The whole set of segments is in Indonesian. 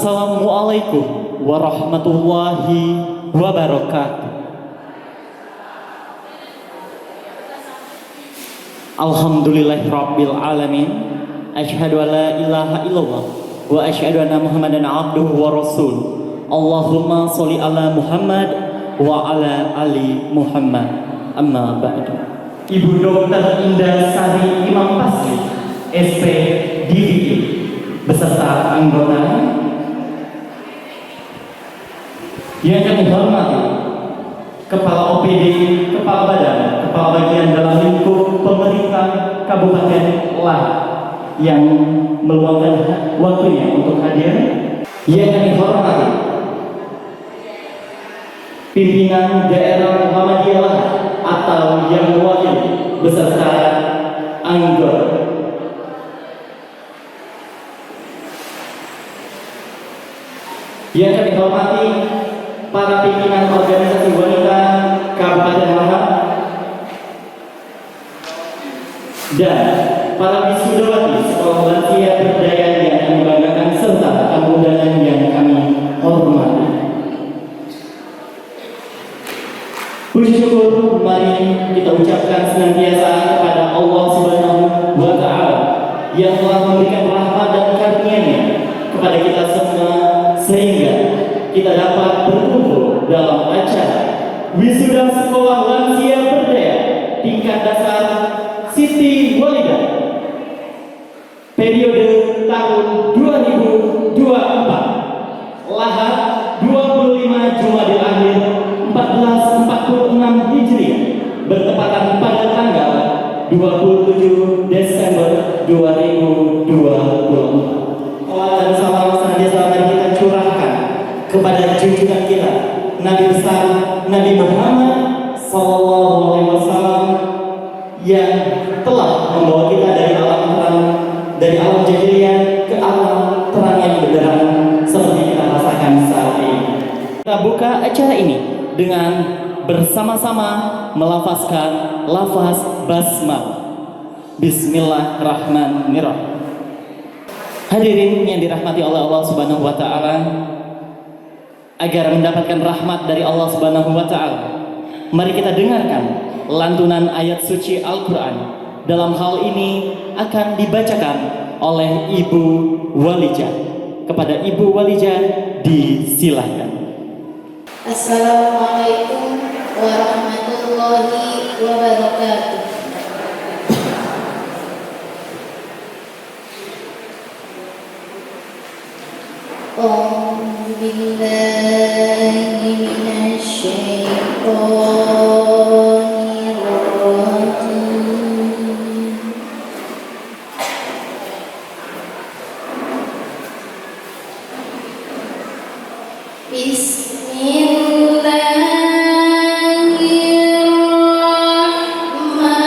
Assalamualaikum warahmatullahi wabarakatuh. Alhamdulillahirabbil alamin. Asyhadu an la ilaha illallah wa asyhadu anna Muhammadan abduhu wa rasul. Allahumma sholli ala Muhammad wa ala ali Muhammad. Amma ba'du. Ibu Dr. Indah Sari Imam Pasli, SP DVI, beserta anggota yang kami hormati, Kepala OPD, Kepala Badan, Kepala Bagian dalam lingkup pemerintah Kabupaten Lah yang meluangkan waktunya untuk hadir. Yang kami hormati, pimpinan daerah Muhammadiyah Lah atau yang mewakili beserta anggota. Yang kami hormati para pimpinan organisasi wanita Kabupaten Malang dan para wisudawati sekolah lansia berdaya yang kami banggakan serta tamu undangan yang kami hormati. Puji syukur mari kita ucapkan senantiasa kepada Allah Subhanahu wa Ta'ala yang telah memberikan rahmat dan karunia-Nya kepada kita semua sehingga kita dapat berkumpul dalam acara wisuda sekolah lansia berdaya tingkat dasar Siti Walidah periode tahun 2024, Lahat 25 Jumadil Akhir 1446 Hijriah, bertepatan pada tanggal 27 Desember 2024. Salawat dan salam senantiasa kita curahkan kepada junjungan kita Nabi besar Nabi Muhammad Sallallahu Alaihi Wasallam yang telah membawa kita dari alam terang, dari alam jahiliyah ke alam terang yang benderang seperti kita rasakan saat ini. Kita buka acara ini dengan bersama-sama melafazkan lafaz basmalah. Bismillahirrahmanirrahim. Hadirin yang dirahmati oleh Allah Subhanahu wa Ta'ala, agar mendapatkan rahmat dari Allah Subhanahu wa Ta'ala, mari kita dengarkan lantunan ayat suci Al-Quran. Dalam hal ini akan dibacakan oleh Ibu Walijah. Kepada Ibu Walijah disilahkan. Assalamualaikum warahmatullahi wabarakatuh. A'udzu billahi minasy syaithanir rajim. Bismillahirrahmanirrahim.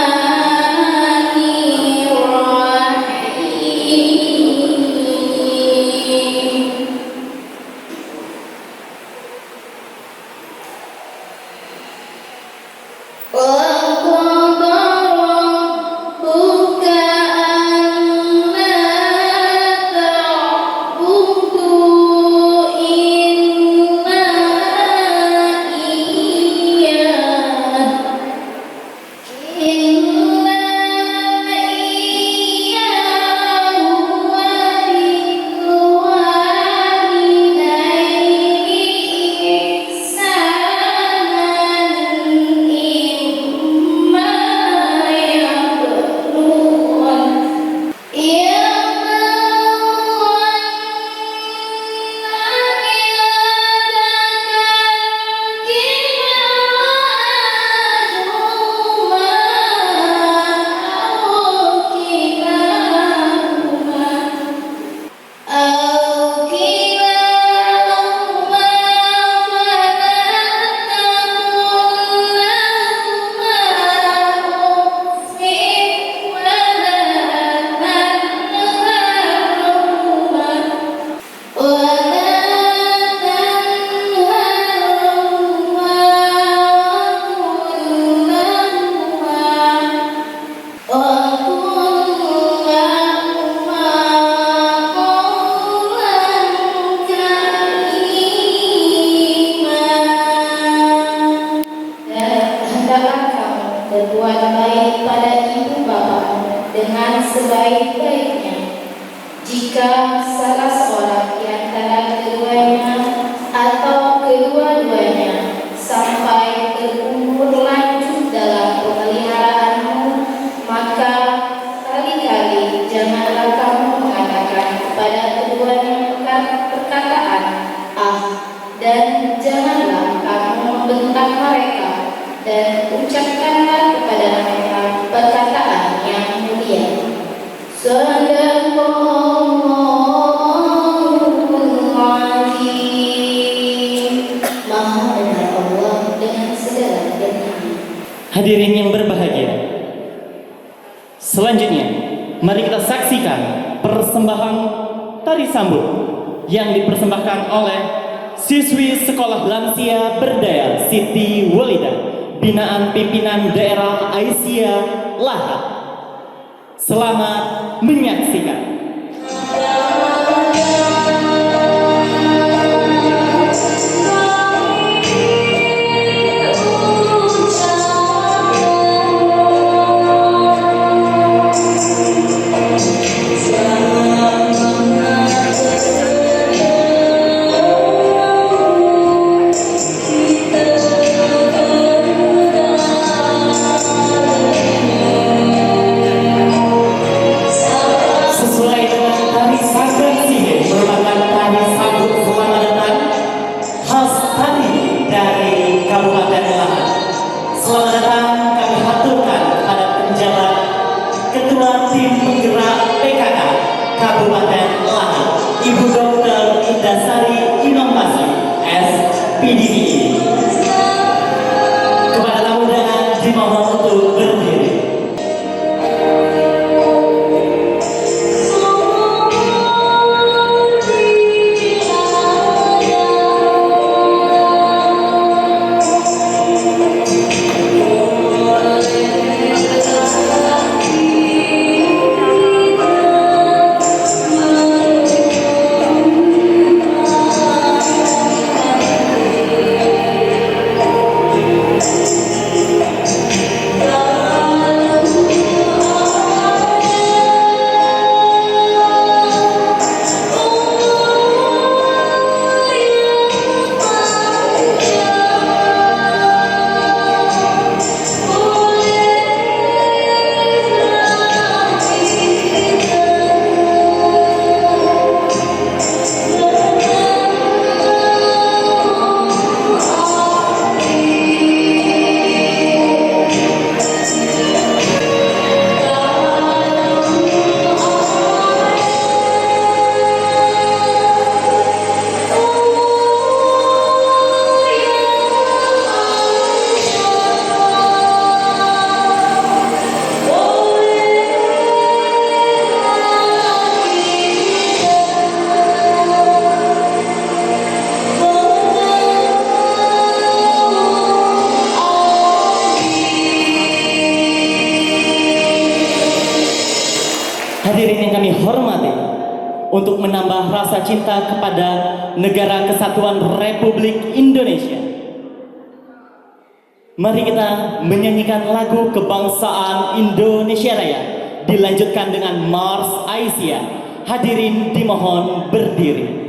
jagalah kamu berbuat baik pada ibu bapamu dengan sebaik-baiknya. Jika salah seorang di antara keduanya atau kedua-duanya sampai berumur lanjut dalam pemeliharaanmu, maka kali-kali janganlah kamu mengatakan kepada keduanya perkataan "ah", dan janganlah kamu membentak mereka, dan ucapkanlah kepada mereka perkataan yang mulia. Sadaqallahul azim. Maha benar Allah dengan segala benarnya. Hadirin yang berbahagia, selanjutnya mari kita saksikan persembahan tari sambut yang dipersembahkan oleh siswi Sekolah Lansia Berdaya Siti Walidah binaan pimpinan daerah Aisyah Lahat. Selamat menyaksikan. Sesuai dengan tari sambut sihir merupakan tari sambut selamat datang khas tari dari Kabupaten Lahat. Selamat datang kami haturkan kepada penjabat Ketua Tim Penggerak PKK Kabupaten Lahat, Ibu Dr. Indasari Inovasi SPDI. Kepada tamu undangan dimohon untuk berdiri. Hadirin yang kami hormati, untuk menambah rasa cinta kepada Negara Kesatuan Republik Indonesia, mari kita menyanyikan lagu kebangsaan Indonesia Raya, dilanjutkan dengan Mars Aisyah. Hadirin dimohon berdiri.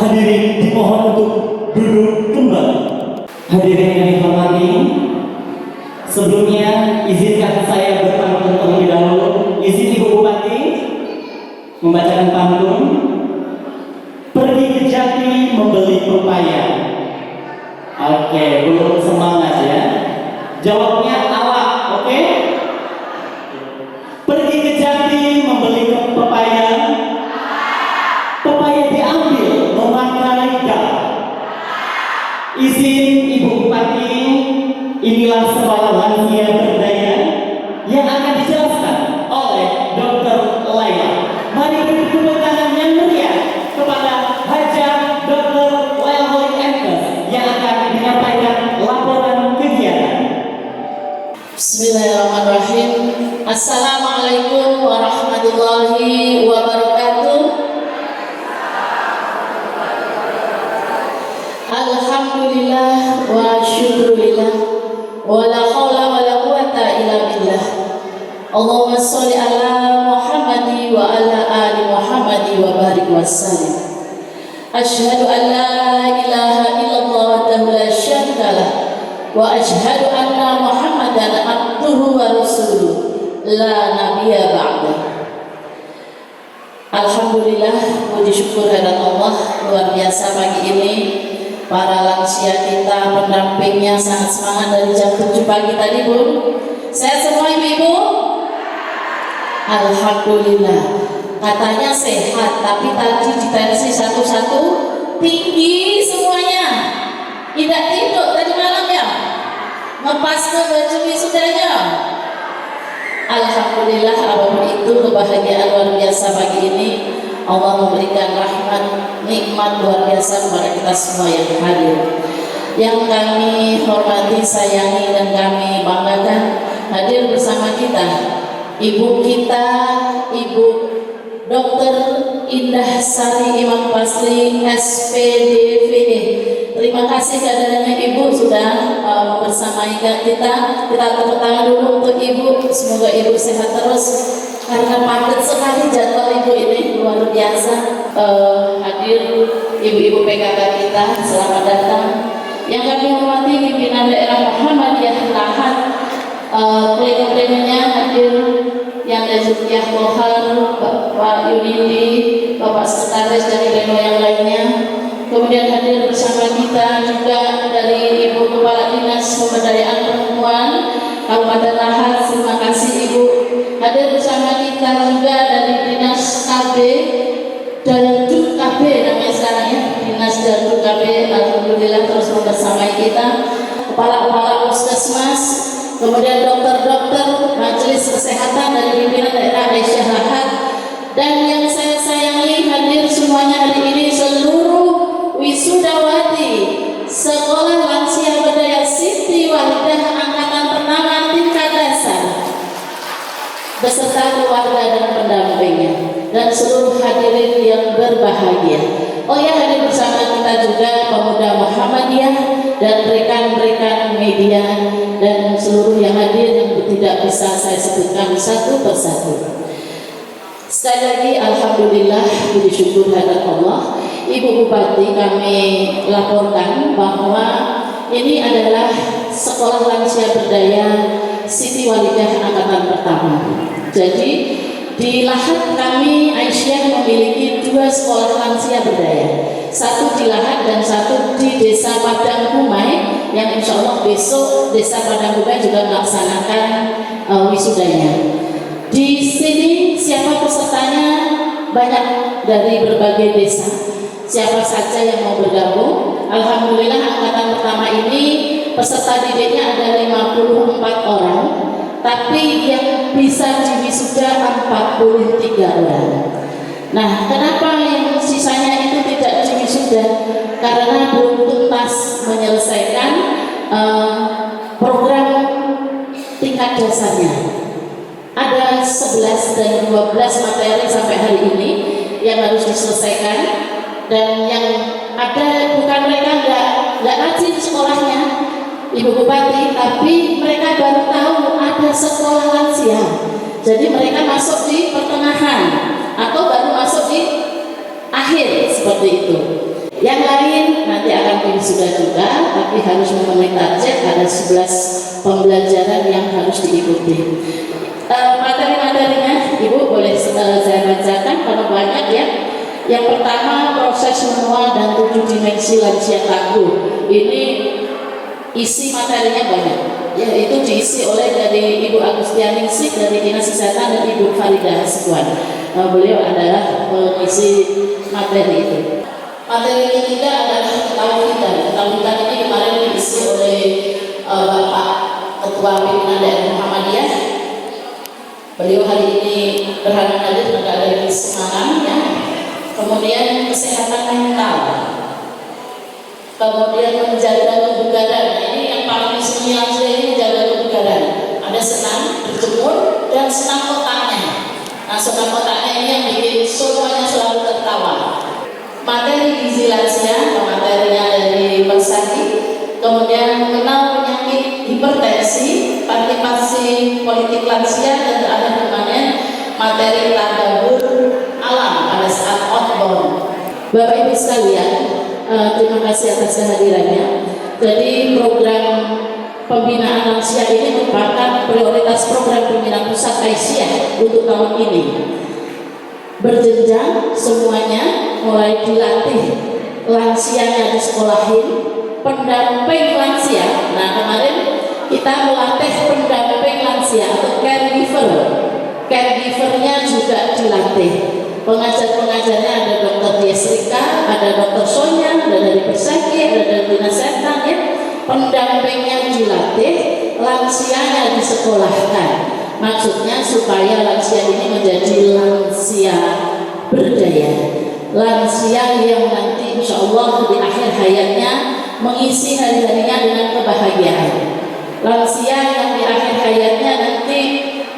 Hadirin dimohon untuk duduk kembali. Hadirin yang dihormati, sebelumnya izinkan saya berpantun terlebih dahulu. Izin Ibu Bupati membacakan pantun. Pergi ke Jati membeli pepaya. Oke, belum semangat ya. Jawabnya awak, oke? Pergi ke Jati membeli pepaya. Pepaya diambil memakai gak. Izin Ibu Bupati, inilah sekolah lansia berdaya yang akan dijelaskan oleh Dr. Laila. Mari beri tepuk tangan yang meriah kepada Hajah Dr. Laila Holik Entes yang akan menyampaikan laporan kegiatan. Bismillahirrahmanirrahim. Assalamualaikum warahmatullahi wabarakatuh. Alhamdulillah wa syukurillah wa la haula wa la quwata illa billah. Allahumma sholli ala Muhammadi wa ala ali Muhammadi wa barik wa sallim. Asyhadu an la ilaha illallah wahdahu la syarika lah wa asyhadu anna Muhammadan abduhu wa rasuluh la nabiyya ba'dah. Alhamdulillah, puji syukur hadirat Allah, luar biasa pagi ini. Para lansia kita, pendampingnya sangat semangat dari jam 7 pagi tadi, Bu. Sehat semua ibu-ibu? Alhamdulillah. Katanya sehat, tapi tadi ditensi satu-satu tinggi semuanya. Tidak tidur tadi malam ya? Ngepas ke baju wisudanya. Alhamdulillah, apapun itu kebahagiaan luar biasa pagi ini. Allah memberikan rahmat, nikmat luar biasa kepada kita semua yang hadir. Yang kami hormati, sayangi, dan kami banggakan hadir bersama kita Ibu kita, Ibu Dr. Indah Sari Imam Pasli SPDV. Terima kasih kehadirannya Ibu sudah bersamai kita. Kita tepuk tangan dulu untuk Ibu. Semoga Ibu sehat terus. Karena padat sekali jadwal Ibu ini, luar biasa. Hadir ibu-ibu PKK kita, selamat datang. Yang kami hormati pimpinan daerah Muhammadiyah Lahat, pleno-plenonya hadir yang dari Zulkifli Kohar, Pak Yuniti, Bapak Sekretaris dari pleno yang lainnya. Kemudian hadir bersama kita juga dari Ibu Kepala Dinas Pemberdayaan Perempuan Kabupaten Lahat, terima kasih Ibu. Hadir bersama kita juga dari Dinas KB dan Duk KB namanya sekarang ya, Dinas dan Duk KB, alhamdulillah terus membersamai kita. Kepala-kepala puskesmas, kemudian dokter-dokter, majelis kesehatan dari pimpinan daerah Aisyah Lahat, dan yang saya sayangi hadir semuanya hari ini seluruh wisudawati Sekolah Lansia Berdaya Siti Walidah Angkatan Pertama tingkat dasar beserta keluarga dan pendampingnya dan seluruh hadirin yang berbahagia. Oh ya, hadir bersama kita juga pemuda Muhammadiyah dan rekan-rekan media dan seluruh yang hadir yang tidak bisa saya sebutkan satu persatu. Sekali lagi alhamdulillah, puji syukur hadirat Allah. Ibu Bupati, kami laporkan bahwa ini adalah Sekolah Lansia Berdaya Siti Walidah Angkatan Pertama. Jadi di Lahat kami Aisyah memiliki 2 sekolah lansia berdaya, satu di Lahat dan satu di Desa Padang Kumai, yang insya Allah besok Desa Padang Kumai juga melaksanakan wisudanya. Di sini siapa pesertanya? Banyak dari berbagai desa. Siapa saja yang mau bergabung? Alhamdulillah angkatan pertama ini peserta didiknya ada 54 orang, tapi yang bisa diwisuda 43 orang. Nah, kenapa yang sisanya itu tidak diwisuda? Karena belum tuntas menyelesaikan program tingkat dasarnya. Ada 11 dan 12 materi sampai hari ini yang harus diselesaikan, dan yang ada bukan mereka nggak rajin sekolahnya Ibu Bupati, tapi mereka baru tahu ada sekolah lansia. Jadi mereka masuk di pertengahan atau baru masuk di akhir seperti itu. wisuda juga, tapi harus memenuhi target, ada 11 pembelajaran yang harus diikuti. Materi-materinya Ibu boleh saya bacakan karena banyak ya. Yang pertama, proses menua dan 7 dimensi lansia tangguh. Ini isi materinya banyak. Ya, itu diisi oleh dari Ibu Agustianingsih dari Dinas Kesehatan dan Ibu Faridah Hasibuan. Beliau adalah pengisi materi itu. Materi ketiga adalah ketauhidan. Ketauhidan ini kemarin diisi oleh Bapak Ketua Pimpinan Daerah Muhammadiyah. Beliau hari ini berhadir dari Semarang ya. Kemudian kesehatan mental, kemudian menjaga kebugaran. Nah, ini yang paling istimewa ini menjaga kebugaran. Ada senam berjemur dan senam otaknya. Nah, senam otaknya ini yang bikin semuanya selalu tertawa. Materi gizi lansia, materinya dari Persadi. Kemudian mengenal penyakit hipertensi, partisipasi politik lansia, dan terakhir kemarin materi tadabur alam pada saat outbound. Bapak Ibu sekalian, terima kasih atas kehadirannya. Jadi program pembinaan lansia ini merupakan prioritas program pembinaan pusat Aisyah untuk tahun ini. Berjenjang semuanya, mulai dilatih lansianya disekolahin, pendamping lansia. Nah, kemarin kita melatih pendamping lansia atau caregiver. Caregivernya juga dilatih. Pengajar-pengajarnya ada Dr. Yesrika, ada Dr. Sonya, ada dari Persegi, ada dari Dinas Kesehatan ya. Pendampingnya dilatih, lansianya disekolahkan. Maksudnya supaya lansia ini menjadi lansia berdaya, lansia yang nanti insya Allah di akhir hayatnya mengisi hari-harinya dengan kebahagiaan. Lansia yang di akhir hayatnya nanti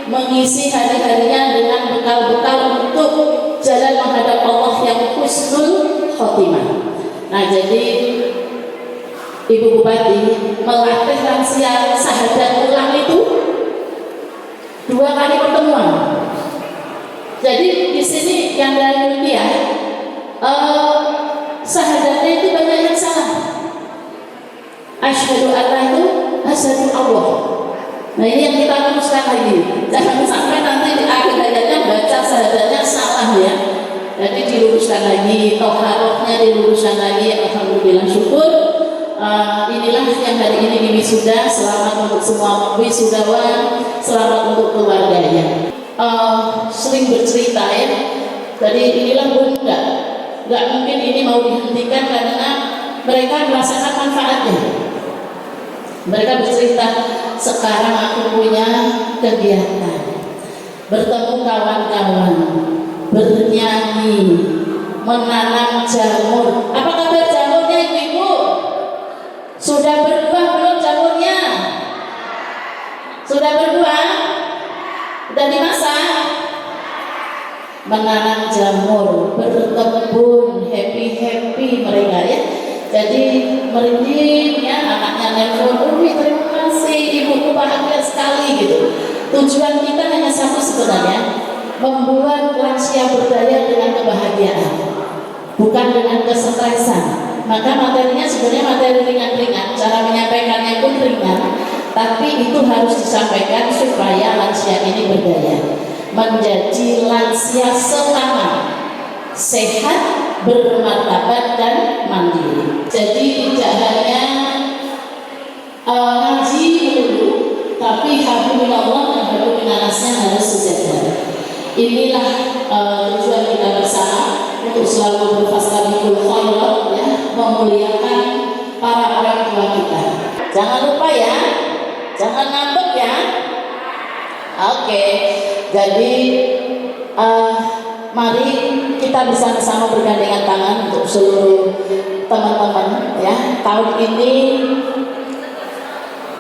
mengisi hari-harinya dengan bekal-bekal untuk jalan menghadap Allah yang husnul khotimah. Nah, jadi Ibu Bupati melatih lansia sahadat ulang itu 2 kali pertemuan. Jadi di sini yang dari India sahadatnya itu banyak yang salah. Asyhadu an la asyhadu Allah. Nah, ini yang kita luruskan lagi. Jangan sampai nanti di akhir hayatnya baca sahadatnya salah ya. Jadi diluruskan lagi, toharohnya diluruskan lagi. Alhamdulillah, syukur. Inilah yang hari ini di wisuda. Selamat untuk semua wisudawan, selamat untuk keluarganya. Sering bercerita ya. Jadi inilah bunda. Gak mungkin ini mau dihentikan karena mereka merasakan manfaatnya. Mereka bercerita, sekarang aku punya kegiatan, bertemu kawan-kawan, bernyanyi, menanam jamur. Apa kabar jamurnya ibu-ibu? Sudah berbuah belum jamurnya? Sudah berbuah? Sudah dimasak? Menanam jamur, berkebun, happy mereka ya. Jadi merinding ya, anaknya nelfon, Umi terima kasih, ibuku bahagia sekali gitu. Tujuan kita hanya satu sebenarnya, membuat lansia berdaya dengan kebahagiaan, bukan dengan kesetresan. Maka materinya sebenarnya materi ringan-ringan, cara menyampaikannya pun ringan, tapi itu harus disampaikan supaya lansia ini berdaya, menjadi lansia selamat, sehat, bermartabat dan mandiri. Jadi tidak hanya ngaji dulu, tapi hablum Allah dan hablum minannasnya harus sejajar. Inilah tujuan kita bersama untuk selalu berfastabiqul khairat ya, memuliakan para orang tua kita. Jangan lupa ya, jangan ngambek ya. Oke, jadi mari kita bersama-sama bergandengan tangan untuk seluruh teman-teman ya. Tahun ini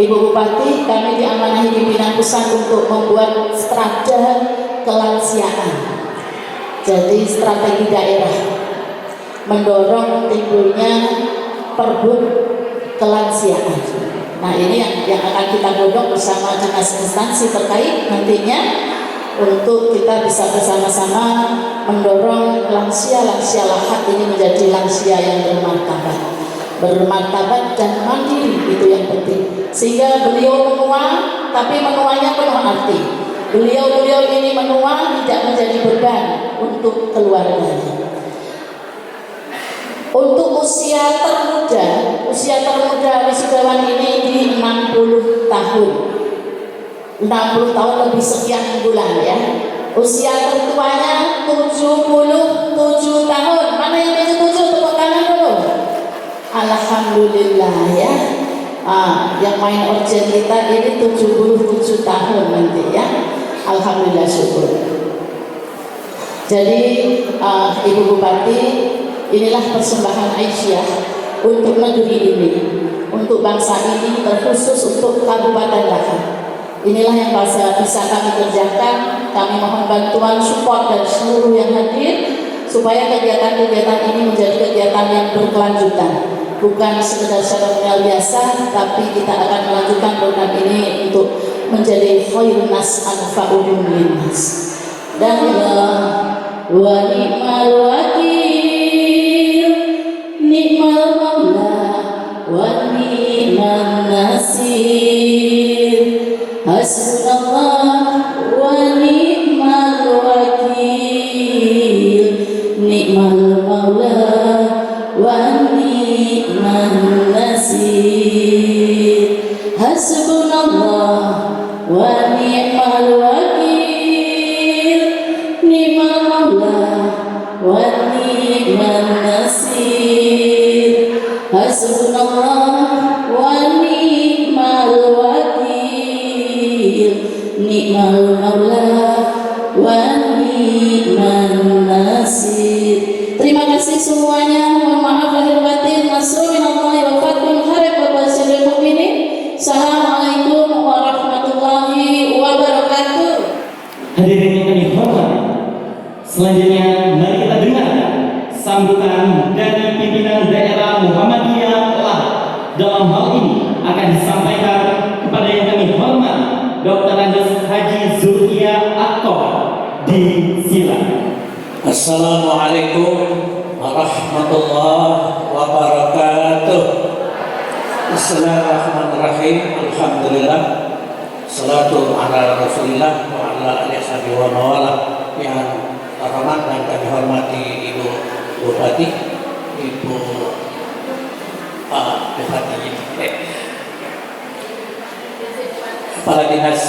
Ibu Bupati kami diamanahi pimpinan pusat untuk membuat strata kelansiaan. Jadi strategi daerah mendorong timbulnya perbuk kelansiaan. Nah, ini yang akan kita godok bersama dengan instansi terkait nantinya untuk kita bisa bersama-sama mendorong lansia lahat ini menjadi lansia yang bermartabat. bermartabat dan mandiri, itu yang penting. Sehingga beliau menua, tapi menuanya penuh arti. Beliau ini menua tidak menjadi beban untuk keluarganya. Untuk usia termuda wisudawan ini di 60 tahun. 60 tahun lebih sekian bulan ya. Usia tertuanya 77 tahun. Mana yang 77? Tepuk tangan dulu. Alhamdulillah ya. Yang main organ kita ini 77 tahun nanti ya. Alhamdulillah, syukur. Jadi Ibu Bupati, inilah persembahan Aisyah untuk negeri ini, untuk bangsa ini, terkhusus untuk Kabupaten Lahad. Inilah yang bisa kami kerjakan. Kami mohon bantuan, support dari seluruh yang hadir, supaya kegiatan-kegiatan ini menjadi kegiatan yang berkelanjutan, bukan sekedar seremonial biasa, tapi kita akan melanjutkan program ini untuk menjadi khairun nas anfa'uhum linnas. Dan wa ni'mal wakil, ni'mal maula, wa ni'man nasir. Hasbunallah wa ni'mal wakil, ni'mal maula wa ni'man nasir. Hasbunallah wa ni'mal wakil, ni'mal maula wa ni'man nasir. Hasbunallah wa ni'mal wakil, ni'mal maula wa ni'man nasir. Terima kasih semuanya. Mohon maaf lahir batin. Nasrullahi wa fathul qarib wa basyiril mukminin. Assalamualaikum warahmatullahi wabarakatuh. Hadirin yang kami hormati, selanjutnya mari kita dengar sambutan dari pimpinan daerah Muhammadiyah Lahad. Dalam hal ini akan disampaikan kepada yang kami hormati Dr. Andes Haji Zulkifli Akbar. Disilakan. Assalamualaikum warahmatullahi wabarakatuh. Bismillahirrahmanirrahim. Alhamdulillah. Salatu ala Rasulillah wa ala alihi wa mawala. Yang terhormat dan kami hormati Ibu Bupati, Ibu Bupati Kepala Dinas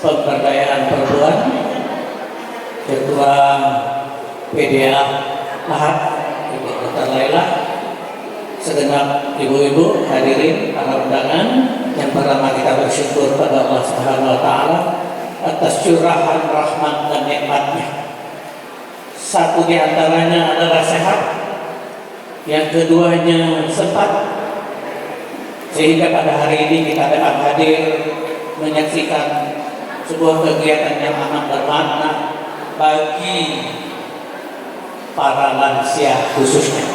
Pemberdayaan Perempuan, Ketua PDA Lahad, Ibu Dr. Laila, segenap ibu-ibu hadirin para undangan, yang pertama kita bersyukur pada Allah Subhanahu wa taala atas curahan rahmat dan nikmatnya. Satu di antaranya adalah sehat, yang keduanya sempat, sehingga pada hari ini kita dapat hadir menyaksikan sebuah kegiatan yang amat bermakna bagi para lansia khususnya.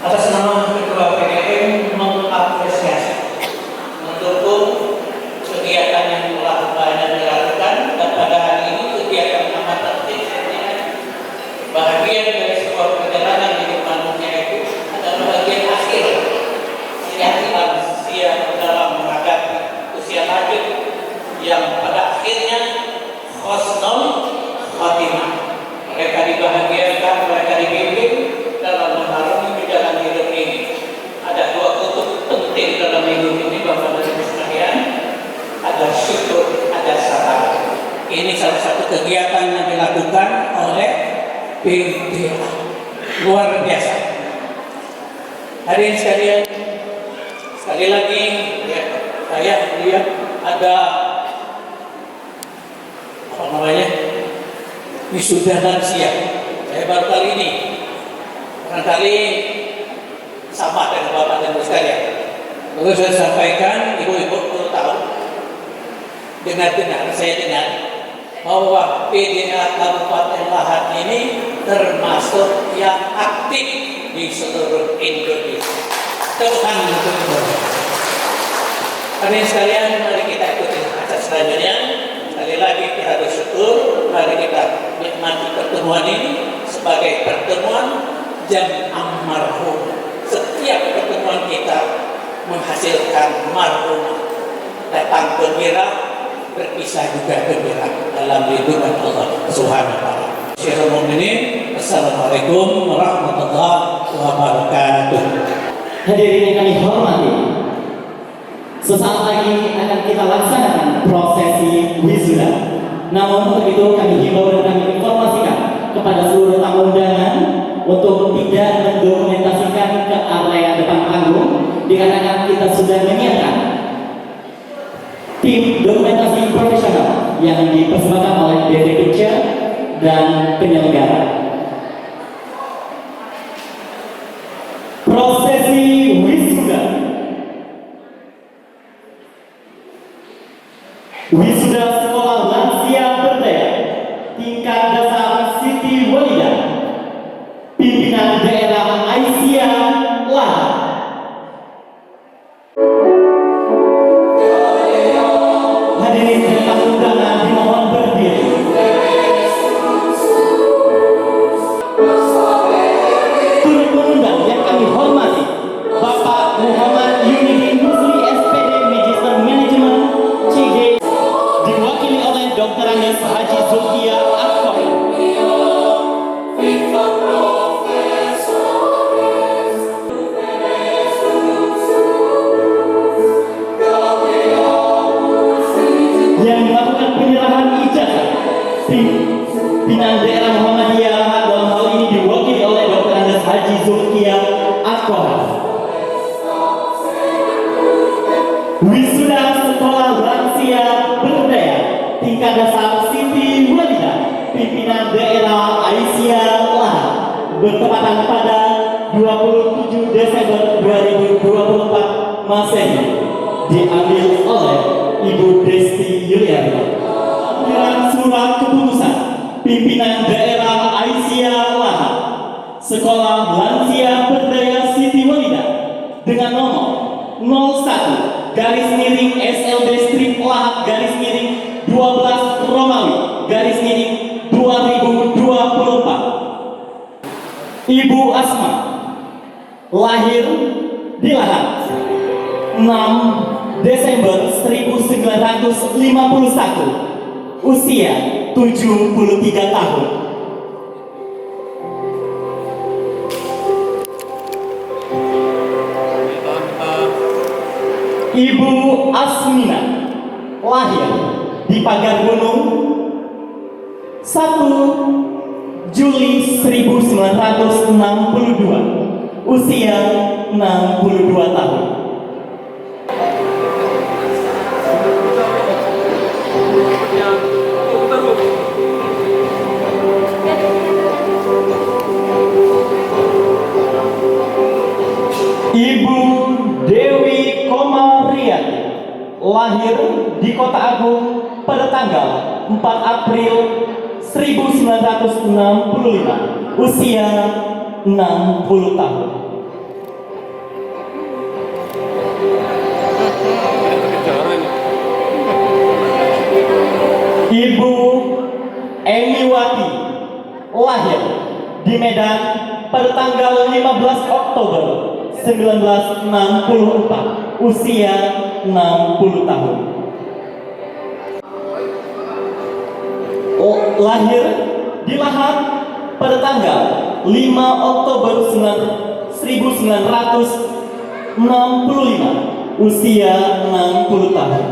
Atas nama Ketua PDM mengapresiasi, mendukung kegiatan yang telah banyak dilakukan, dan pada hari ini kegiatan amat penting. Bahagian dari sebuah perjalanan hidup manusia itu adalah bagian akhir yang lansia dalam menghadapi usia lanjut, yang pada akhirnya husnul khatimah. Mereka dibahagiakan, mereka dibimbing dalam mengarungi jalan hidup ini. Ada dua kutub penting dalam hidup ini, Bapak dan Ibu sekalian. Ada syukur, ada sabar. Ini salah satu kegiatan yang dilakukan oleh PDA. Luar biasa. Hadirin sekalian, sekali lagi ya, saya lihat ada apa namanya, wisuda lansia. Saya baru kali ini, barangkali sama dengan Bapak dan Ibu sekalian. Lalu saya sampaikan, ibu-ibu perlu tahu, dengar-dengar, saya dengar bahwa PDA Kabupaten Lahad ini termasuk yang aktif di seluruh Indonesia. Tepuk tangan untuk itu. Hadirin sekalian, mari kita ikuti acara selanjutnya. Sekali lagi kita bersyukur, mari kita nikmati pertemuan ini sebagai pertemuan jam almarhum. Setiap pertemuan menghasilkan marhumah. Datang gembira, berpisah juga gembira dalam lindungan Allah Subhanahu wa taala. Syiarul Mukminin, Assalamualaikum warahmatullahi wabarakatuh. Hadirin yang kami hormati, sesaat lagi akan kita laksanakan prosesi wisuda. Namun untuk itu kami himbau dan kami informasikan kepada seluruh tamu undangan untuk tidak mendokumentasikan ke area depan panggung, dikarenakan kita sudah menyiapkan tim dokumentasi profesional yang dipersembahkan oleh DV Picture dan penyelenggara. Prosesi wisuda. Wisuda Sekolah Lansia Berdaya tingkat dasar Siti Walidah, pimpinan daerah Aisyah Lahar. Hadirin dan tamu undangan dimohon berdiri. Turut mengundang yang kami hormati Bapak Muhammad Yunidin Musli SPD Magister Manajemen CG, diwakili oleh Dr. Andes Haji Zulkia Akbar. Yang melakukan penyerahan ijazah pimpinan daerah Muhammadiyah dalam hal ini diwakili oleh Dr. Andes Haji Zulkia Akbar. Wisuda Sekolah Lansia Berdaya tingkat dasar Siti Walidah, pimpinan daerah Aisyah Lahar, bertepatan pada 27 Desember 2024 Masehi, diambil oleh Ibu Desti Yuliani. Lampiran surat keputusan pimpinan daerah Aisyah Lahar, Sekolah Lansia Berdaya Siti Walidah dengan nomor 01 garis miring SLB strip Lahar garis miring 12 Romawi garis miring 2024. Ibu Asma, lahir di Lahar 6 Desember 1951, usia 73 tahun. Ibu Asmina, lahir di Pagar Gunung 1 Juli 1962, usia 62 tahun. Ibu Dewi Komariati, lahir di Kota Agung pada tanggal 4 April 1965, usia 60 tahun. Ibu Emiwati, lahir di Medan pada tanggal 15 Oktober 1964, usia 60 tahun. Lahir di Lahar pada tanggal 5 Oktober 1965, usia 60 tahun.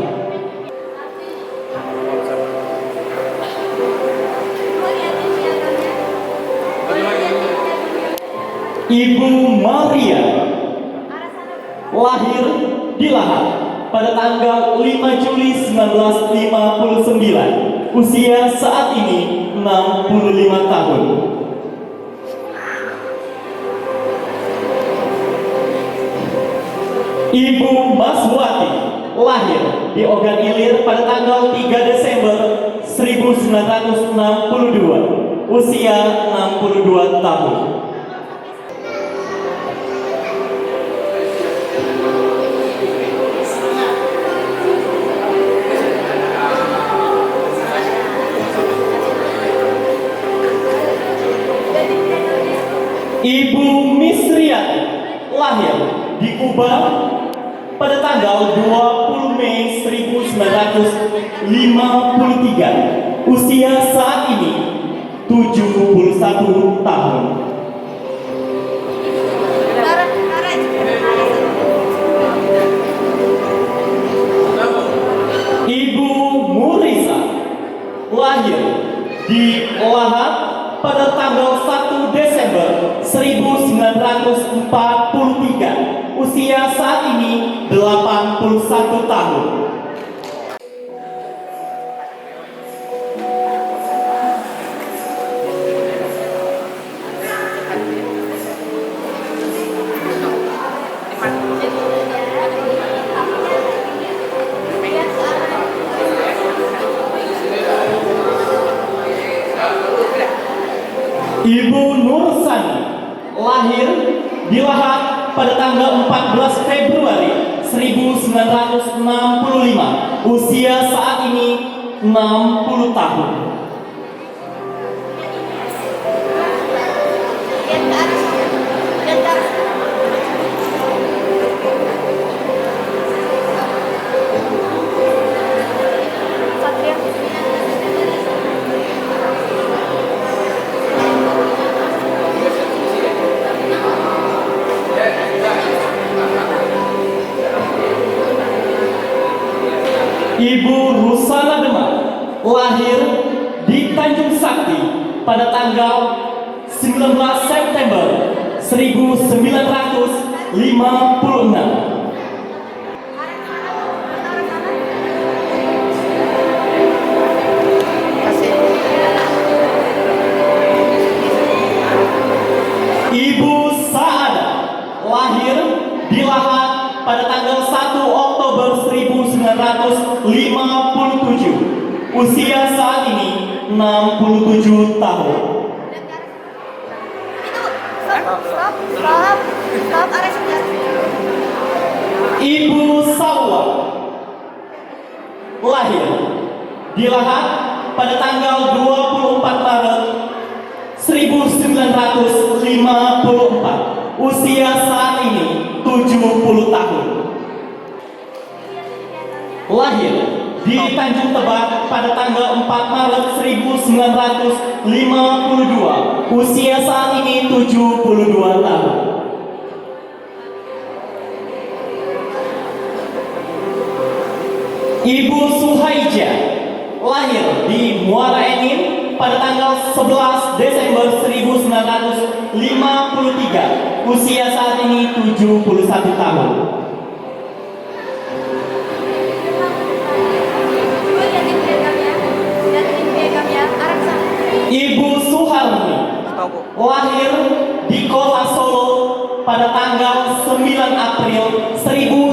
Ibu Maria, lahir di Lahar pada tanggal 5 Juli 1959, usia saat ini 65 tahun. Ibu Maswati, lahir di Ogan Ilir pada tanggal 3 Desember 1962, usia 62 tahun. Ibu Misriati, lahir di Kuba pada tanggal 20 Mei 1953. Usia saat ini 71 tahun. Ibu Murisa lahir di Lahat pada tanggal 1 Desember 1943. Usia saat ini 81 tahun. Ibu Nursani lahir di Lahat pada tanggal 14 Februari 1965. Usia saat ini 60 tahun. Ibu Rusana Demak lahir di Tanjung Sakti pada tanggal 19 September 1956. Ibu Saada lahir di Lahat pada tanggal 1 Oktober 1957. Usia saat ini 67 tahun. Ibu Sawa lahir di Lahat pada tanggal 24 Maret 1954. Usia saat ini 70 tahun. Lahir di Tanjung Tebak pada tanggal 4 Maret 1952. Usia saat ini 72 tahun. Ibu Suhaija lahir di Muara Enim pada tanggal 11 Desember 1953. Usia saat ini 71 tahun. Ibu Suharni lahir di Kota Solo pada tanggal 9 April 1948.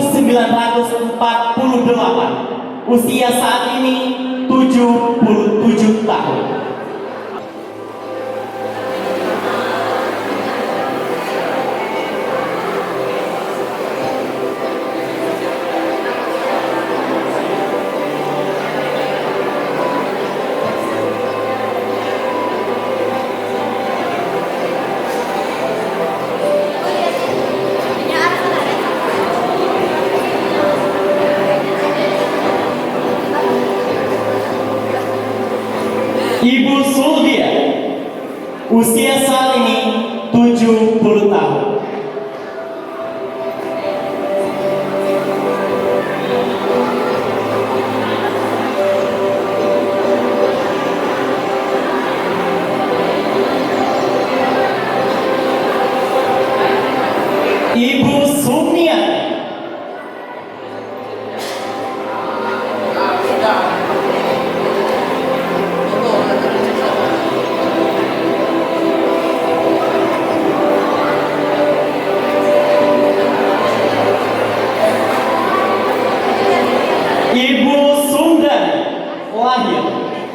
Usia saat ini 77 tahun. Ibu Suldia usia saat ini 70 tahun. Ibu Sumia Ibu Sundan lahir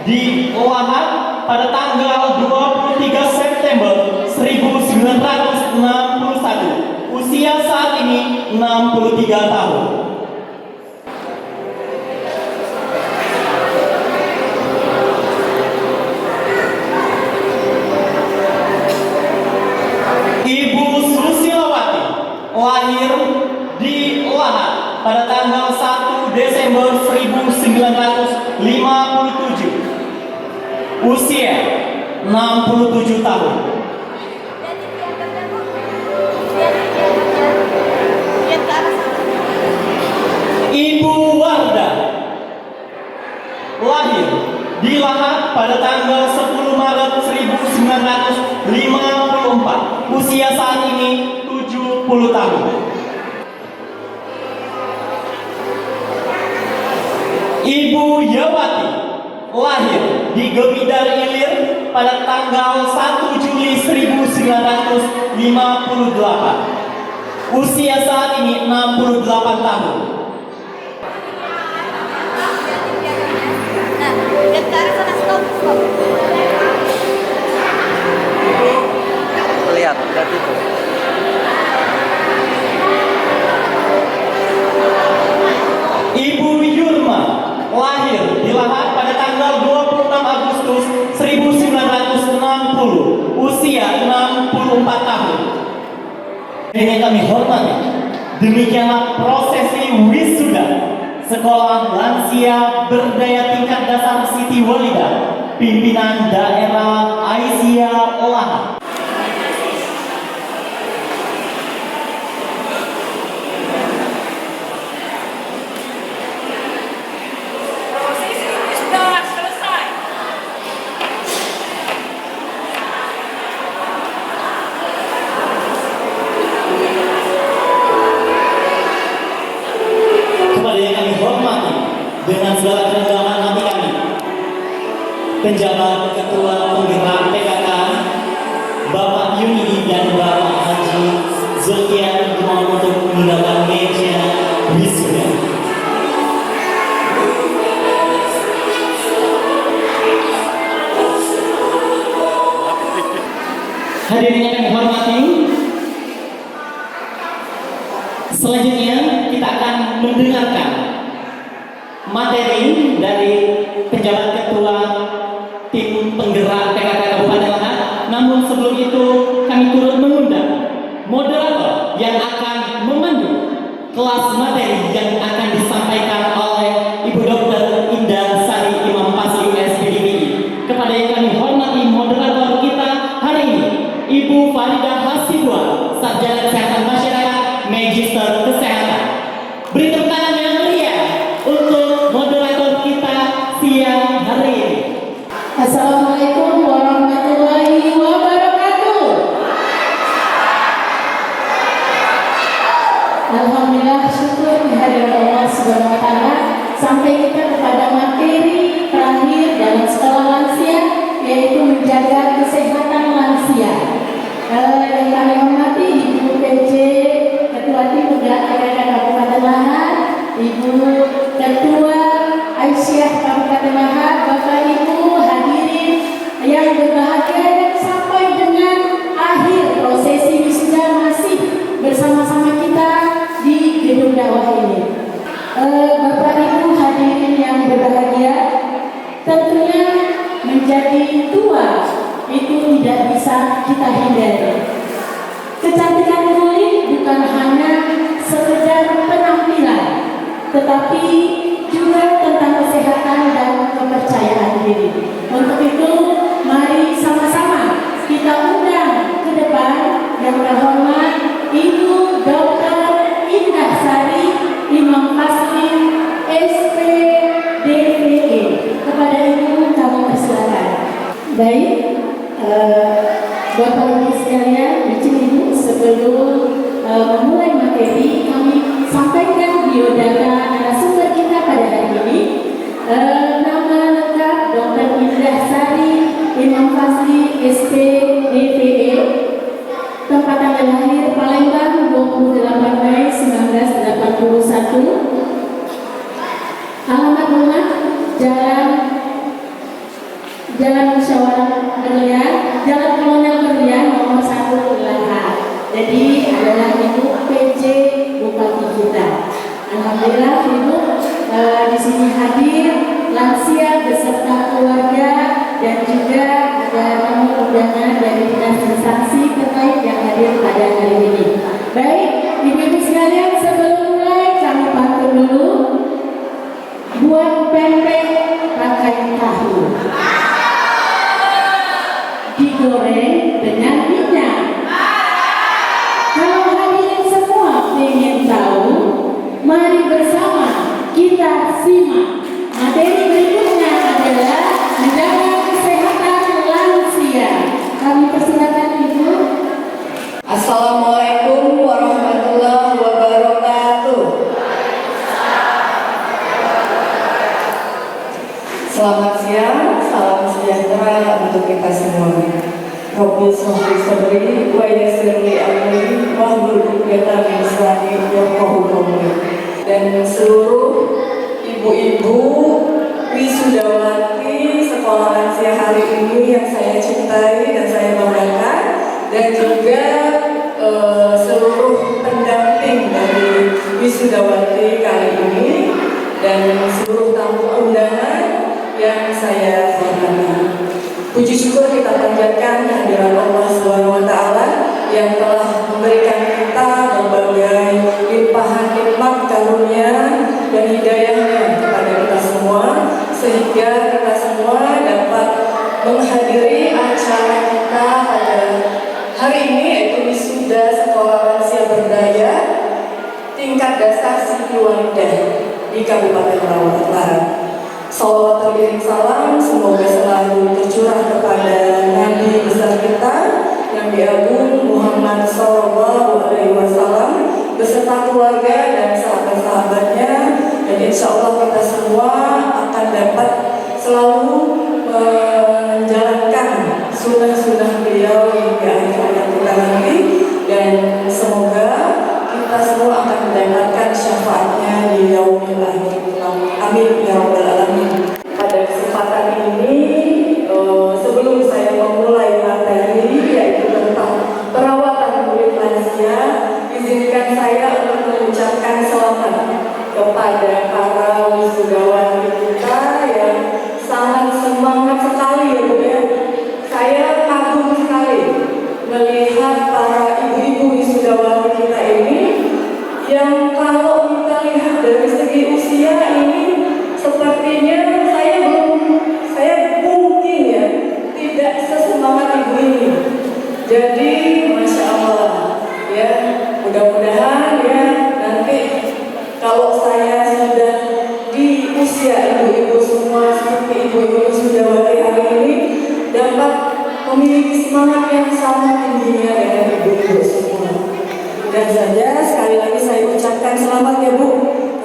di Lahat pada tanggal 23 September 1961. Usia saat ini 63 tahun. Ibu Susilawati lahir di Lahat pada tanggal 1 Desember 1957. Usia 67 tahun. Ibu Warda lahir di Lahat pada tanggal 10 Maret 1954. Usia saat ini 70 tahun. Ibu Yawati lahir di Gemidar Ilir pada tanggal 1 Juli 1958. Usia saat ini 68 tahun. Lihat itu. Ibu Yurma lahir di Lahat pada tanggal 26 Agustus 1960. Usia 64 tahun. Yang kami hormati, demikianlah prosesi wisuda Sekolah Lansia Berdaya Tingkat Dasar Siti Walidah, pimpinan daerah Aisyah Lahat. Dengan segala kerendahan hati kami, penjabat ketua penggerak PKK Bapak Yuni dan Bapak Haji Zulkian mohon untuk meninggalkan meja wisuda. Hadirin yang kami hormati, selanjutnya kita akan mendengarkan materi dari penjabat ketua tim penggerak PKK Kabupaten Lahat. Namun sebelum itu kami turut mengundang moderator yang akan memandu kelas materi yang akan disampaikan oleh Ibu Dr. Indah Sari Imam Fasli SPDMI. Kepada yang kami hormati moderator kita hari ini, Ibu Faridah Hasibwa, Sarjana Kesehatan Masyarakat, Magister Kesehatan. Beri tepuk tangan yang meriah untuk moderator kita siang hari ini. Assalamualaikum warahmatullahi wabarakatuh. Alhamdulillah, syukur kehadiran Allah Subhanahu wa taala sampai kita kepada materi terakhir dalam sekolah lansia, yaitu menjaga kesehatan lansia. Yang kami hormati Ibu PJ Ketua Tim Penggerak PKK Kabupaten Lahat, Ibu Ketua Aisyah Kabupaten Lahat, Bapak Ibu hadirin yang berbahagia, dan sampai dengan akhir prosesi wisuda masih bersama-sama kita di gedung dakwah ini. Bapak Ibu hadirin yang berbahagia, tentunya menjadi tua itu tidak bisa kita hindari. Kecantikan kulit bukan hanya sekedar penampilan, tetapi juga tentang kesehatan dan kepercayaan diri. Untuk itu, mari sama-sama kita undang ke depan yang terhormat Ibu Dr. Indah Sari Imam Fasli SPDVE. Kepada Ibu kami persilakan. Baik, Bapak Ibu sekalian, izin Ibu sebelum memulai materi, kami sampaikan biodata narasumber kita pada hari ini. Nama lengkap Dr. Indah Sari Imam Fasli SPDVE, tempat tanggal lahir Palembang 28 Mei 1981, alamat rumah Jalan Musyawarah Berlian, Jalan Kolonel Berlian nomor 1 Lahat. Jadi adalah Ibu PJ Bupati kita. Alhamdulillah Ibu di sini hadir lansia beserta keluarga, dan juga ada tamu undangan dari dinas instansi terkait yang hadir pada hari ini. Baik, Ibu-ibu sekalian, sebelum mulai kami pantau kita semua. Rabbi sholli sadri wa yassir li amri wahlul 'uqdatam min lisani yafqahu qawli. Dan seluruh ibu-ibu wisudawati sekolah lansia hari ini yang saya cintai dan saya banggakan, dan juga seluruh pendamping dari wisudawati kali ini dan seluruh tamu undangan yang saya hormati. Puji syukur kita panjatkan kehadiran Allah Subhanahu wa Ta'ala yang telah memberikan kita berbagai limpahan nikmat karunia dan hidayahnya kepada kita semua, sehingga kita semua dapat menghadiri acara kita pada hari ini, yaitu wisuda Sekolah Lansia Berdaya tingkat dasar Siti Walidah di Kabupaten Lampung. Salawat terkirim salam semoga selalu tercurah kepada Nabi besar kita, Nabi Agung Muhammad Sallallahu Alaihi Wasallam beserta keluarga dan sahabat-sahabatnya, dan insya Allah kita semua akan dapat selalu menjalankan sunnah-sunnah beliau hingga akhir hayat kita nanti, dan semoga kita semua akan mendapatkan syafaatnya di yaumil akhir. Amin ya rabbal alamin. Pada kesempatan ini, sebelum saya memulai materi yaitu tentang perawatan kulit lansia, izinkan saya untuk mengucapkan selamat kepada para wisudawati kita yang sangat semangat sekali ya Bu ya. Saya kagum sekali melihat para ibu-ibu wisudawati kita ini yang kalau kita lihat dari segi usia ini sepertinya saya mungkin ya tidak sesemangat ibu ini. Jadi Masya Allah ya, mudah-mudahan ya nanti kalau saya sudah di usia ibu-ibu semua seperti ibu-ibu wisudawati hari ini dapat memiliki semangat yang sama tingginya dengan ibu-ibu semua. Dan saja sekali lagi saya ucapkan selamat ya Bu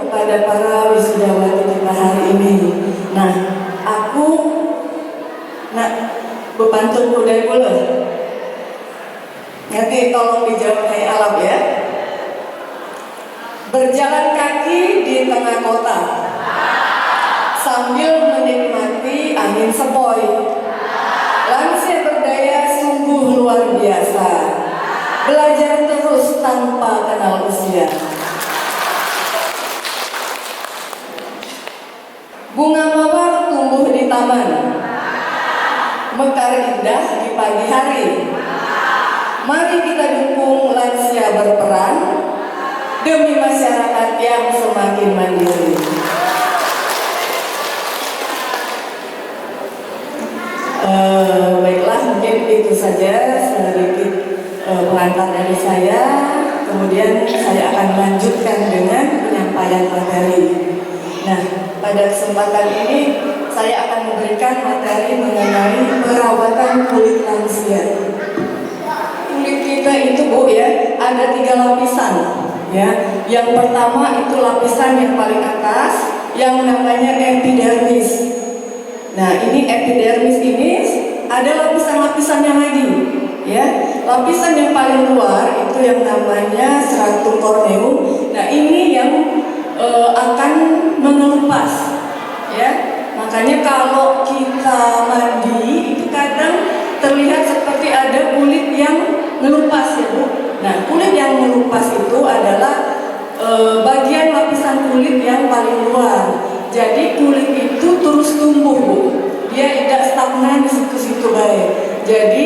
kepada para wisudawati kita hari ini. Nah, aku bepantun budaya pula. Nanti tolong dijawab kayak alam ya. Berjalan kaki di tengah kota sambil menikmati angin sepoi. Lansia berdaya sungguh luar biasa. Belajar terus tanpa kenal usia. Bunga mawar tumbuh di taman, mekar indah di pagi hari. Mari kita dukung lansia berperan demi masyarakat yang semakin mandiri. Baiklah, mungkin itu saja sedikit pengantar dari saya. Kemudian saya akan lanjutkan dengan penyampaian materi. Nah, pada kesempatan ini saya akan memberikan materi mengenai perawatan kulit lansia. Kulit kita itu Bu ya, ada 3 lapisan ya. Yang pertama itu lapisan yang paling atas yang namanya epidermis. Nah, ini epidermis ini ada lapisan-lapisannya lagi ya. Lapisan yang paling luar itu yang namanya stratum corneum. Nah, ini yang akan mengelupas ya. Makanya kalau kita mandi itu kadang terlihat seperti ada kulit yang ngelupas ya Bu. Nah, kulit yang ngelupas itu adalah bagian lapisan kulit yang paling luar. Jadi kulit itu terus tumbuh Bu. Dia tidak stagnan di situ-situ baik. Jadi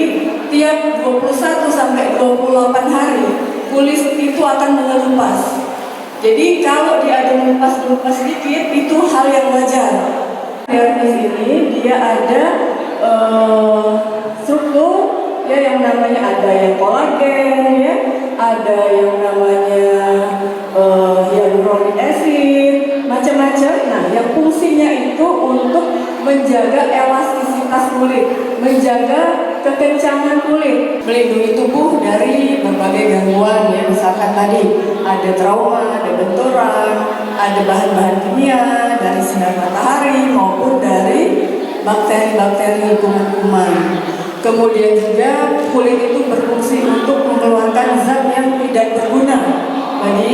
tiap 21 sampai 28 hari kulit itu akan mengelupas. Jadi kalau dia ada mengelupas sedikit itu hal yang wajar. Epidermis ini dia ada struktur ya yang namanya ada yang kolagen ya, ada yang namanya hyaluronic acid, macam-macam. Nah, yang fungsinya itu untuk menjaga elastisitas kulit, menjaga kekencangan kulit, melindungi tubuh dari berbagai gangguan ya, misalkan tadi ada trauma, ada benturan, ada bahan-bahan kimia dari sinar matahari maupun dari bakteri-bakteri kuman-kuman. Kemudian juga kulit itu berfungsi untuk mengeluarkan zat yang tidak berguna bagi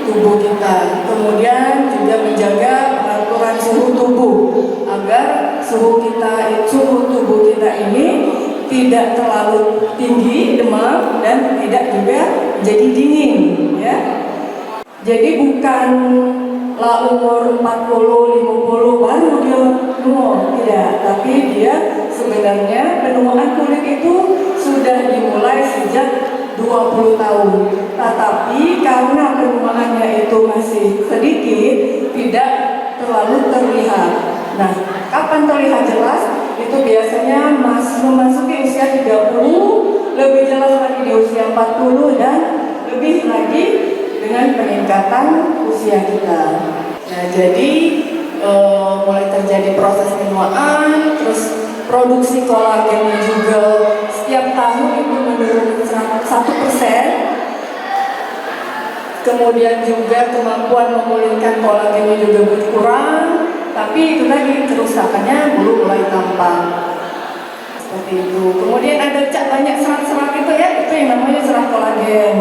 tubuh kita. Kemudian juga menjaga pengaturan suhu tubuh agar suhu tubuh kita ini tidak terlalu tinggi demam dan tidak juga jadi dingin, ya. Jadi bukanlah umur 40, 50 baru dia lumur, tidak, tapi dia sebenarnya penuaan kulit itu sudah dimulai sejak 20 tahun. Tetapi karena penuaannya itu masih sedikit, tidak terlalu terlihat. Nah, kapan terlihat jelas? Itu biasanya memasuki usia 30, lebih jelas lagi di usia 40 dan lebih lagi dengan peningkatan usia kita. Nah, jadi mulai terjadi proses penuaan, terus produksi kolagennya juga setiap tahun itu menurun 1%. Kemudian juga kemampuan memulihkan kolagennya juga berkurang, tapi itu tadi kerusakannya belum mulai tampak. Seperti itu. Kemudian ada banyak serat-serat itu ya, itu yang namanya serat kolagen.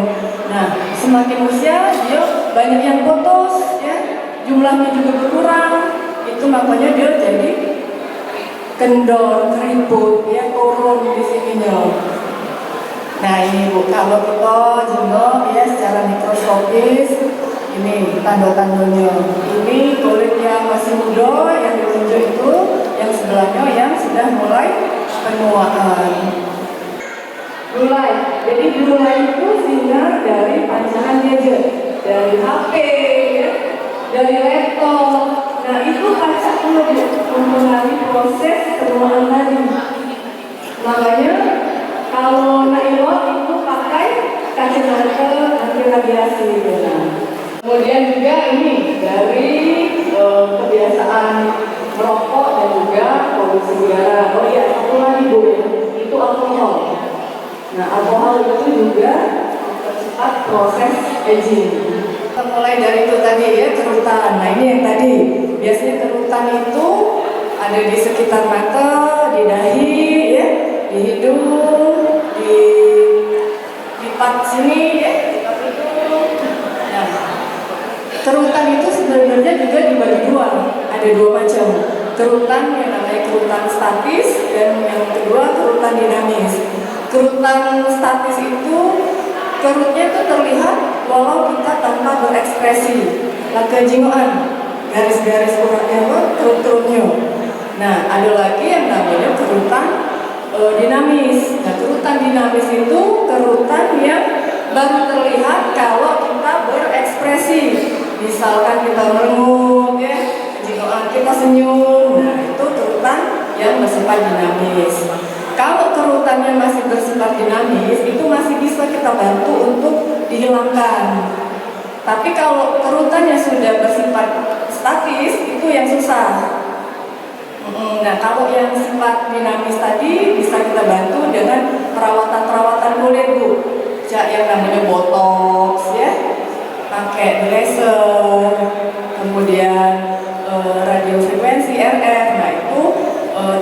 Nah, semakin usia dia banyak yang putus ya, jumlahnya juga berkurang. Itu makanya dia jadi kendor, keriput, ya turun di sininya. Nah ini Bu, kalau kita jengok ya secara mikroskopis, ini tanda-tandanya. Ini kulit yang masih muda, yang ditunjuk itu, yang sebelahnya yang sudah mulai penuaan. Mulai, jadi mulai itu sinyal dari pancangan gadget, dari HP, ya, dari laptop. Nah itu kaca dulu mempengaruhi proses penuaan tadi. Makanya kalau nylon itu pakai kacamata anti radiasi. Kemudian juga ini dari kebiasaan merokok dan juga polusi udara. Oh iya, satu lagi Bu, itu alkohol. Nah, alkohol itu juga mempercepat proses aging. Mulai dari itu tadi ya, kerutan. Nah ini yang tadi, biasanya kerutan itu ada di sekitar mata, di dahi, ya, di hidung, di lipat sini, ya, lipat hidung. Nah, kerutan itu sebenarnya juga dibagi dua, ada dua macam. Kerutan yang namanya kerutan statis dan yang kedua kerutan dinamis. Kerutan statis itu kerutnya itu terlihat walau kita tanpa berekspresi, kejenguan, garis-garis uratnya, kerut-kerutnya. Nah, ada lagi yang namanya kerutan dinamis. Nah, kerutan dinamis itu kerutan yang baru terlihat kalau kita berekspresi. Misalkan kita merengut, ya, kejenguan, kita senyum. Nah, itu kerutan yang bersifat dinamis. Kalau kerutannya masih bersifat dinamis, itu masih bisa kita bantu untuk dihilangkan. Tapi kalau kerutannya sudah bersifat statis, itu yang susah. Nah, kalau yang sifat dinamis tadi bisa kita bantu dengan perawatan-perawatan kulit Bu. Yang namanya botox, ya, pakai laser, kemudian radiofrekuensi RF. Nah, itu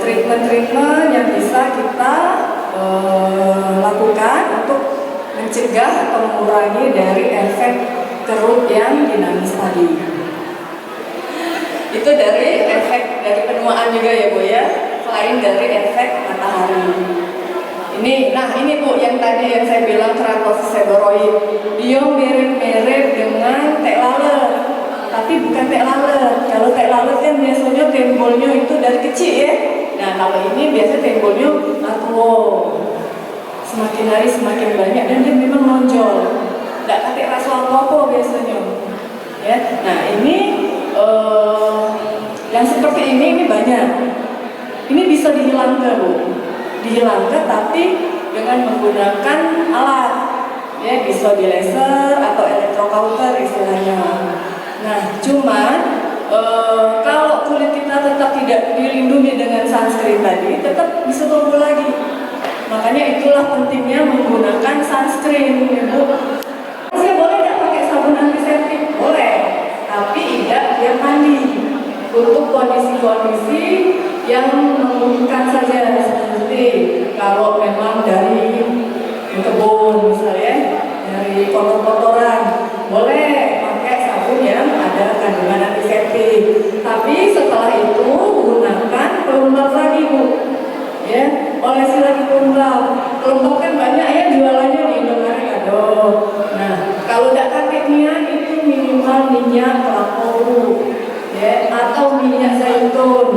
treatment-treatment yang bisa kita lakukan untuk mencegah atau mengurangi dari efek kerut yang dinamis tadi. Itu dari efek dari penuaan juga ya Bu ya, selain dari efek matahari. Ini Bu yang tadi yang saya bilang keratosis seboroid, dia mirip-mirip dengan teh laler, tapi bukan teh laler. Kalau teh laler kan biasanya timbulnya itu dari kecil ya. Nah kalau ini biasanya timbulnya natural, semakin hari semakin banyak dan dia memang menonjol, nggak katik rasa apa-apa biasanya. Ya, nah ini yang seperti ini banyak. Ini bisa dihilangkan Bu, dihilangkan tapi dengan menggunakan alat, ya, bisa di laser atau elektrokauter istilahnya. Nah, cuman kalau kulit kita tetap tidak dilindungi dengan sunscreen tadi, tetap bisa tumbuh lagi. Makanya itulah pentingnya menggunakan sunscreen, ya Bu. Saya boleh nggak pakai sabun antiseptik? Boleh, tapi tidak tiap mandi. Untuk kondisi-kondisi yang memungkinkan saja, seperti kalau memang dari kebun misalnya, dari kotor-kotoran, boleh pakai sabun yang ada kandungan antiseptik. Tapi setelah itu gunakan pelembab lagi, Bu. Ya, olesi lagi pelembab. Pelembab kan banyak ya jualannya di Indomaret ada. Nah, kalau tidak pakai minyak itu minimal minyak kelapa, Bu. Ya, atau minyak zaitun.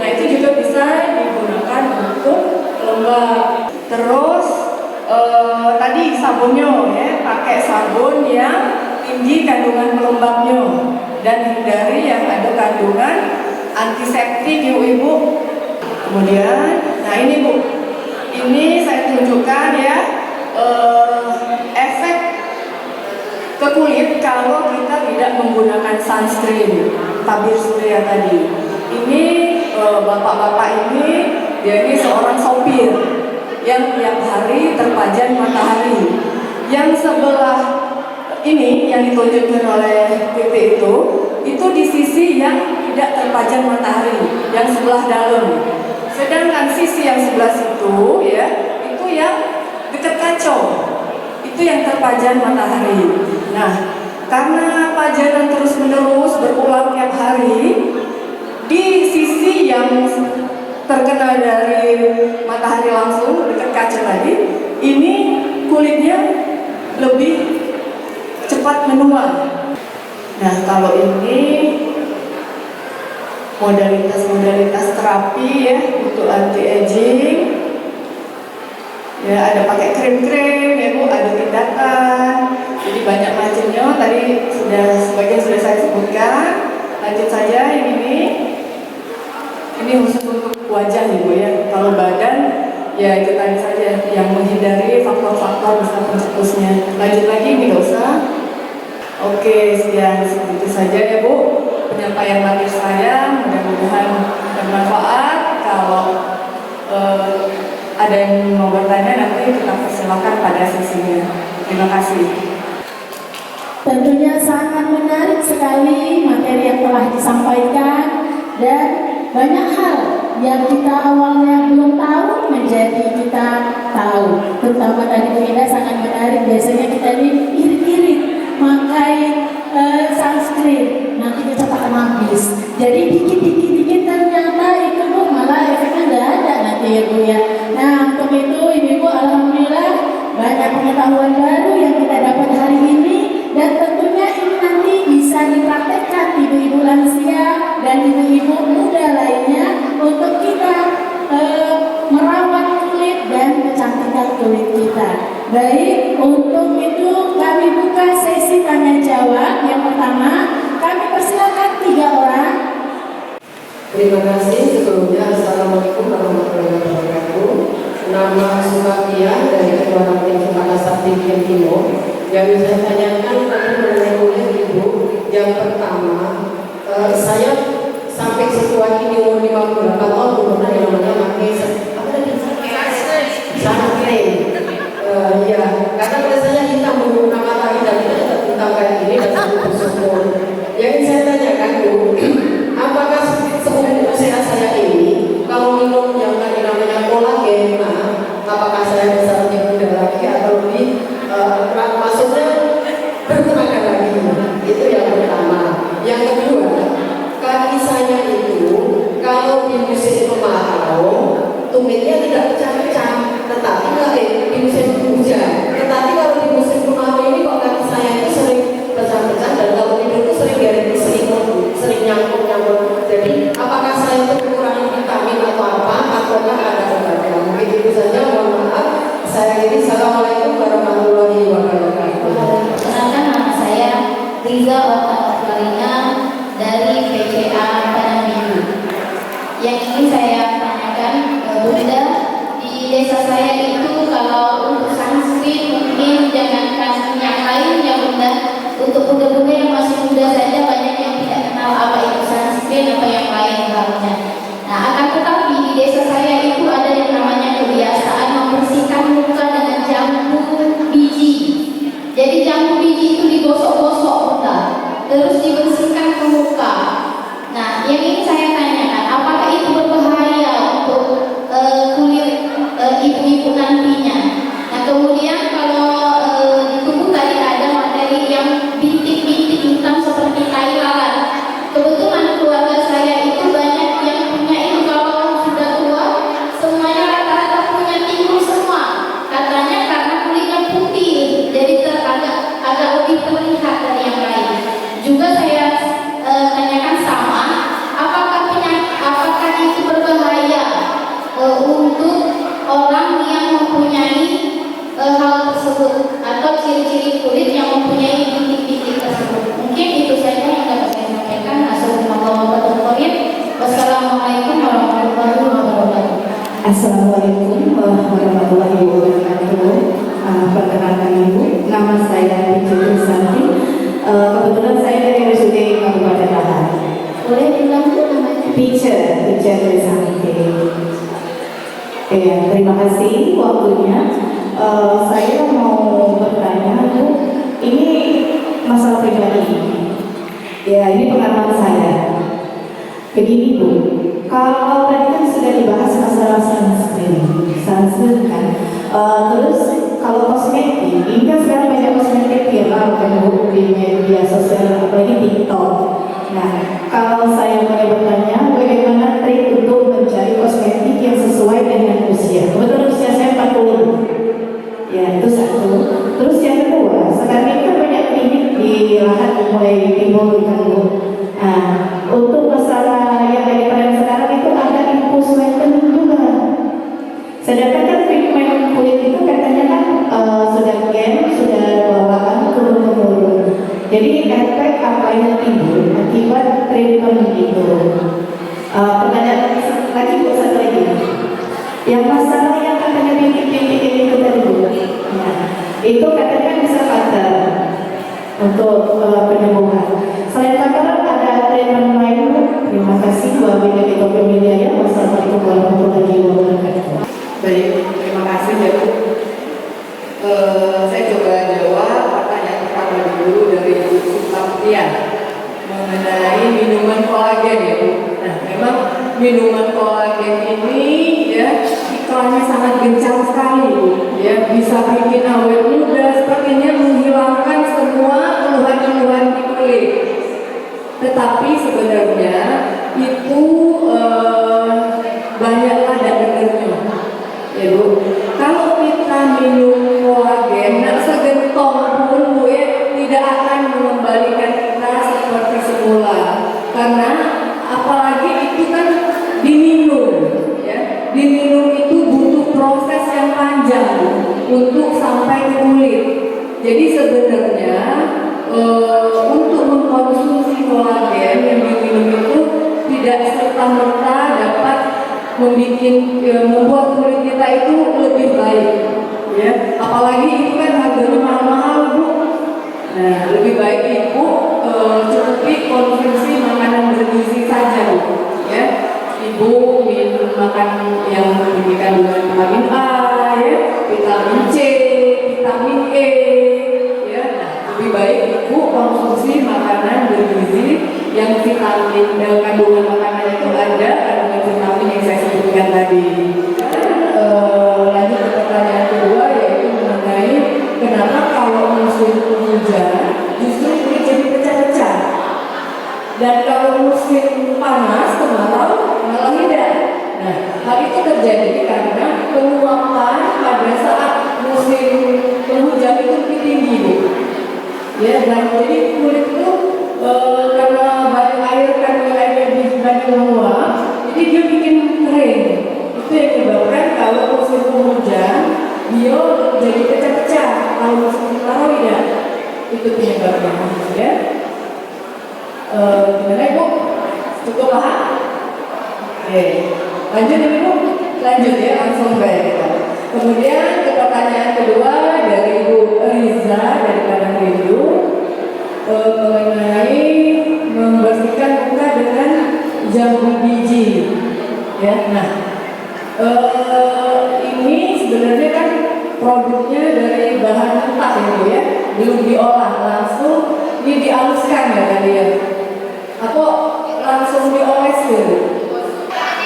Nah, itu juga bisa digunakan untuk pelembab. Terus tadi sabunnya ya, pakai sabun yang tinggi kandungan pelembabnya dan hindari yang ada kandungan antiseptik, Ibu-ibu. Kemudian, nah ini Bu, ini saya tunjukkan ya efek ke kulit kalau kita tidak menggunakan sunscreen, tabir surya tadi. Ini bapak-bapak ini seorang sopir yang tiap hari terpajan matahari. Yang sebelah ini yang ditunjukkan oleh titik itu di sisi yang tidak terpajan matahari, yang sebelah dalam. Sedangkan sisi yang sebelah situ ya, itu yang dekat kaca, itu yang terpajan matahari. Nah, karena pajanan terus-menerus berulang tiap hari di sisi yang terkena dari matahari langsung dekat kaca tadi, ini kulitnya lebih cepat menua. Nah, kalau ini modalitas terapi ya untuk anti aging. Ya, ada pakai krim-krim ya Bu, ada tindakan. Jadi banyak macamnya. Tadi sebagian sudah saya sebutkan. Lanjut saja yang ini. Ini khusus untuk wajah ya Bu ya. Kalau badan ya itu tadi saja yang menghindari faktor-faktor bisa pencetusnya. Lanjut lagi ini nggak usah. Oke, sekian segitu saja ya Bu penyampaian materi saya. Mudah-mudahan bermanfaat. Kalau ada yang mau bertanya nanti kita persilakan pada sesinya. Terima kasih. Tentunya sangat menarik sekali materi yang telah disampaikan dan banyak hal yang kita awalnya belum tahu menjadi kita tahu. Terutama tadi Bu Ida sangat menarik. Biasanya kita irit-irit pakai sunscreen, nanti kita pakai habis. Jadi dikit-dikit ternyata itu Bu malah efeknya nggak ada nanti ya Bu ya. Nah, untuk itu Ibu alhamdulillah banyak pengetahuan baru yang kita dapat hari ini, dan tentunya ini nanti bisa dipraktekkan ibu-ibu lansia dan ibu-ibu muda lainnya untuk kita merawat kulit dan kecantikan kulit kita. Baik, untuk itu kami buka sesi tanya jawab. Yang pertama, kami persilakan 3 orang. Terima kasih. Sebelumnya Assalamualaikum warahmatullahi wabarakatuh. Nama Sukatia dari Ketua Ranting Sekolah Sakti Timur. Yang saya tanyakan tadi mengenai kulit Ibu. Yang pertama, saya sampai sekuat ini umur 58 tahun pernah yang namanya pakai apa tadi? Sunscreen. Ya, karena pada saya hitam menggunakan matahari dan kita hitam kayak gini dan sumur. Yang saya tanyakan Bu, apakah seumur usia saya ini kalau minum yang tadi namanya kolagen, apakah saya bisa lebih muda lagi atau lebih maksudnya bertenaga lagi? Itu yang pertama. Yang kedua, kaki saya itu kalau di musim kemarau tumitnya tidak pecah-pecah, tetapi kalau di musim hujan, tetapi kalau di musim kemarau ini kok kaki saya itu sering pecah-pecah, dan kalau tidur itu sering sering nyangkut. Jadi apakah saya itu kekurangan vitamin atau apa, ataukah ada obatnya? Mungkin itu saja. Mohon maaf. Saya ini Assalamualaikum warahmatullahi wabarakatuh. Perkenalkan, nama saya Riza Otak dari PCA Padang Minggu. Yang ingin saya tanyakan, Bunda, di desa saya itu kalau untuk sunscreen mungkin jangankan yang lain ya Bunda, untuk bunda-bunda yang masih muda saja banyak yang tidak kenal apa itu sunscreen atau yang lain halnya. Nah, akan tetapi di desa saya itu ada yang namanya kebiasaan membersihkan muka dengan jambu biji. Jadi jambu biji itu digosok-gosok Bunda, terus dibersihkan ke muka. Nah, yang ini saya tanyakan, apakah itu berbahaya kasih waktunya. Saya mau bertanya, Bu, ini masalah pribadi. Ya, ini pengalaman saya. Begini, Bu, kalau tadi kan sudah dibahas masalah sunscreen kan. Terus kalau kosmetik, ini kan sekarang banyak kosmetik viral kan, Bu, di media sosial, apalagi TikTok. Nah, kalau saya mau bertanya, bagaimana trik untuk mencari kosmetik yang sesuai dengan usia? Kebetulan usia saya 40. Ya, itu satu. Terus yang kedua, sekarang ini kan banyak klinik di lahan mulai timbul kan, Bu. Nah, untuk masalah yang dari tren sekarang itu ada infus whitening juga. Sedangkan kan treatment kulit itu katanya kan sudah sudah bawaan turun-temurun. Jadi efek apa yang timbul akibat treatment itu? Pertanyaan lagi, Bu, satu lagi. Yang masalah yang katanya bintik-bintik itu tadi, Bu. Nah, itu katanya bisa fatal untuk penyembuhan. Selain fatal ada treatment lain, Bu. Terima kasih wabillahi taufiq wal hidayah. Wassalamualaikum warahmatullahi wabarakatuh. Baik, terima kasih ya Bu. Saya coba jawab pertanyaan pertama dulu dari Bu Sukamtia mengenai minuman kolagen ya Bu. Nah, memang minuman kolagen ini ya iklannya sangat gencar sekali Bu. Ya, bisa bikin awet muda, sepertinya menghilangkan semua keluhan-keluhan di kulit. Tetapi sebenarnya itu banyaklah dan benernya. Ya Bu, kalau kita minum kolagen, segentong pun Bu ya, tidak akan mengembalikan kita seperti semula. Karena apalagi itu kan diminum, ya, diminum itu butuh proses yang panjang Bu, untuk sampai ke kulit. Jadi sebenarnya untuk mengkonsumsi kolagen yang diminum itu tidak serta-merta dapat membuat kulit kita itu lebih baik, ya. Apalagi itu kan harganya mahal-mahal Bu. Nah, lebih baik Ibu cukupi konsumsi makanan bergizi saja Bu, ya. Ibu minum makan yang memiliki kandungan vitamin A, ya, vitamin C, vitamin E, ya. Nah, lebih baik Ibu konsumsi makanan bergizi yang vitamin kandungan makanan itu ada kandungan vitamin yang saya sebutkan tadi. Lanjut ke pertanyaan kedua, yaitu mengenai kenapa kalau musim hujan justru kulit jadi pecah-pecah, dan kalau musim panas kemarau malah tidak. Nah, hal itu terjadi karena penguapan pada saat musim penghujan itu lebih tinggi Bu. Ya, dan jadi kulit itu karena banyak air kandungan airnya banyak menguap, jadi dia bikin kering. Itu yang menyebabkan kalau musim penghujan dia jadi pecah-pecah, kalau musim kemarau tidak. Itu penyebabnya, ya. Gimana Ibu? Cukup paham? Oke, lanjut ya Bu. Lanjut ya, langsung baik kita. Kemudian ke pertanyaan kedua dari Ibu Riza dari Padang Rindu mengenai membersihkan muka dengan jambu biji. Ya, nah ini sebenarnya kan produknya dari bahan mentah ya Bu ya, belum diolah, langsung ini dihaluskan ya tadi ya. Atau langsung dioles gitu?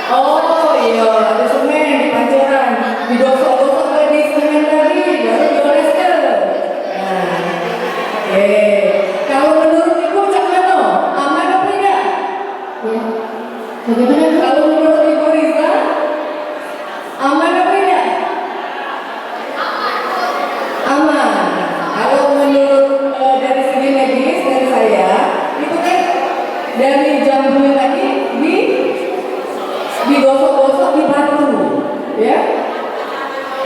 Oh iya, ada semen di pancuran, digosok-gosok di semen tadi, baru dioleskan. Nah, oke. Kalau menurut Ibu Cakmano, aman apa tidak? Ya. Bagaimana Bu? Kalau menurut Ibu Riza, aman apa tidak? Aman. Kalau menurut dari segi medis dari saya, itu kan dari jambu tadi digosok-gosok di batu, ya.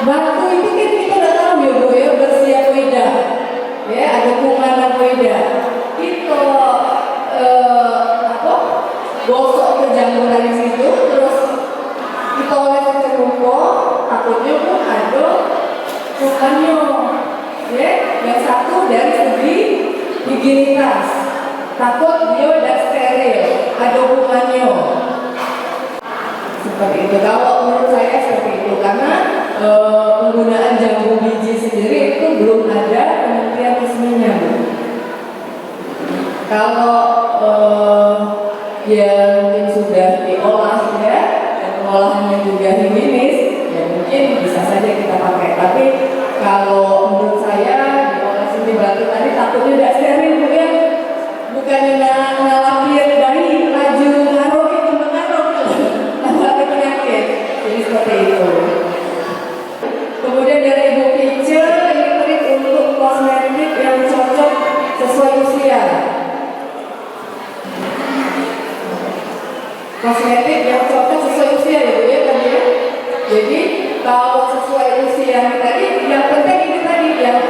Batu itu kan kita udah tahu ya Bu ya, bersih apa tidak, ya, ada kuman apa tidak. Kita gosok ke jambu dari situ, terus kita oles ke rumput, takutnya pun ada kumannya, ya. Yang satu dari segi higienitas, takut dia udah steril, ada kumannya. Seperti itu. Kalau menurut saya seperti itu, karena penggunaan jambu biji sendiri itu belum ada penelitian resminya, Bu. Kalau ya mungkin sudah diolah ya, dan pengolahannya juga higienis, ya mungkin bisa saja kita pakai. Tapi kalau menurut saya diolah sini batu tadi takutnya tidak steril, Bu ya. Bukannya ngalapir bayi laju ngaruh itu mengaruh ada penyakit. Jadi seperti itu. Kemudian dari Ibu Pince, ini trik untuk kosmetik yang cocok sesuai usia. Kosmetik yang cocok sesuai usia ya Bu ya tadi ya. Jadi kalau sesuai usia tadi, yang penting ini tadi yang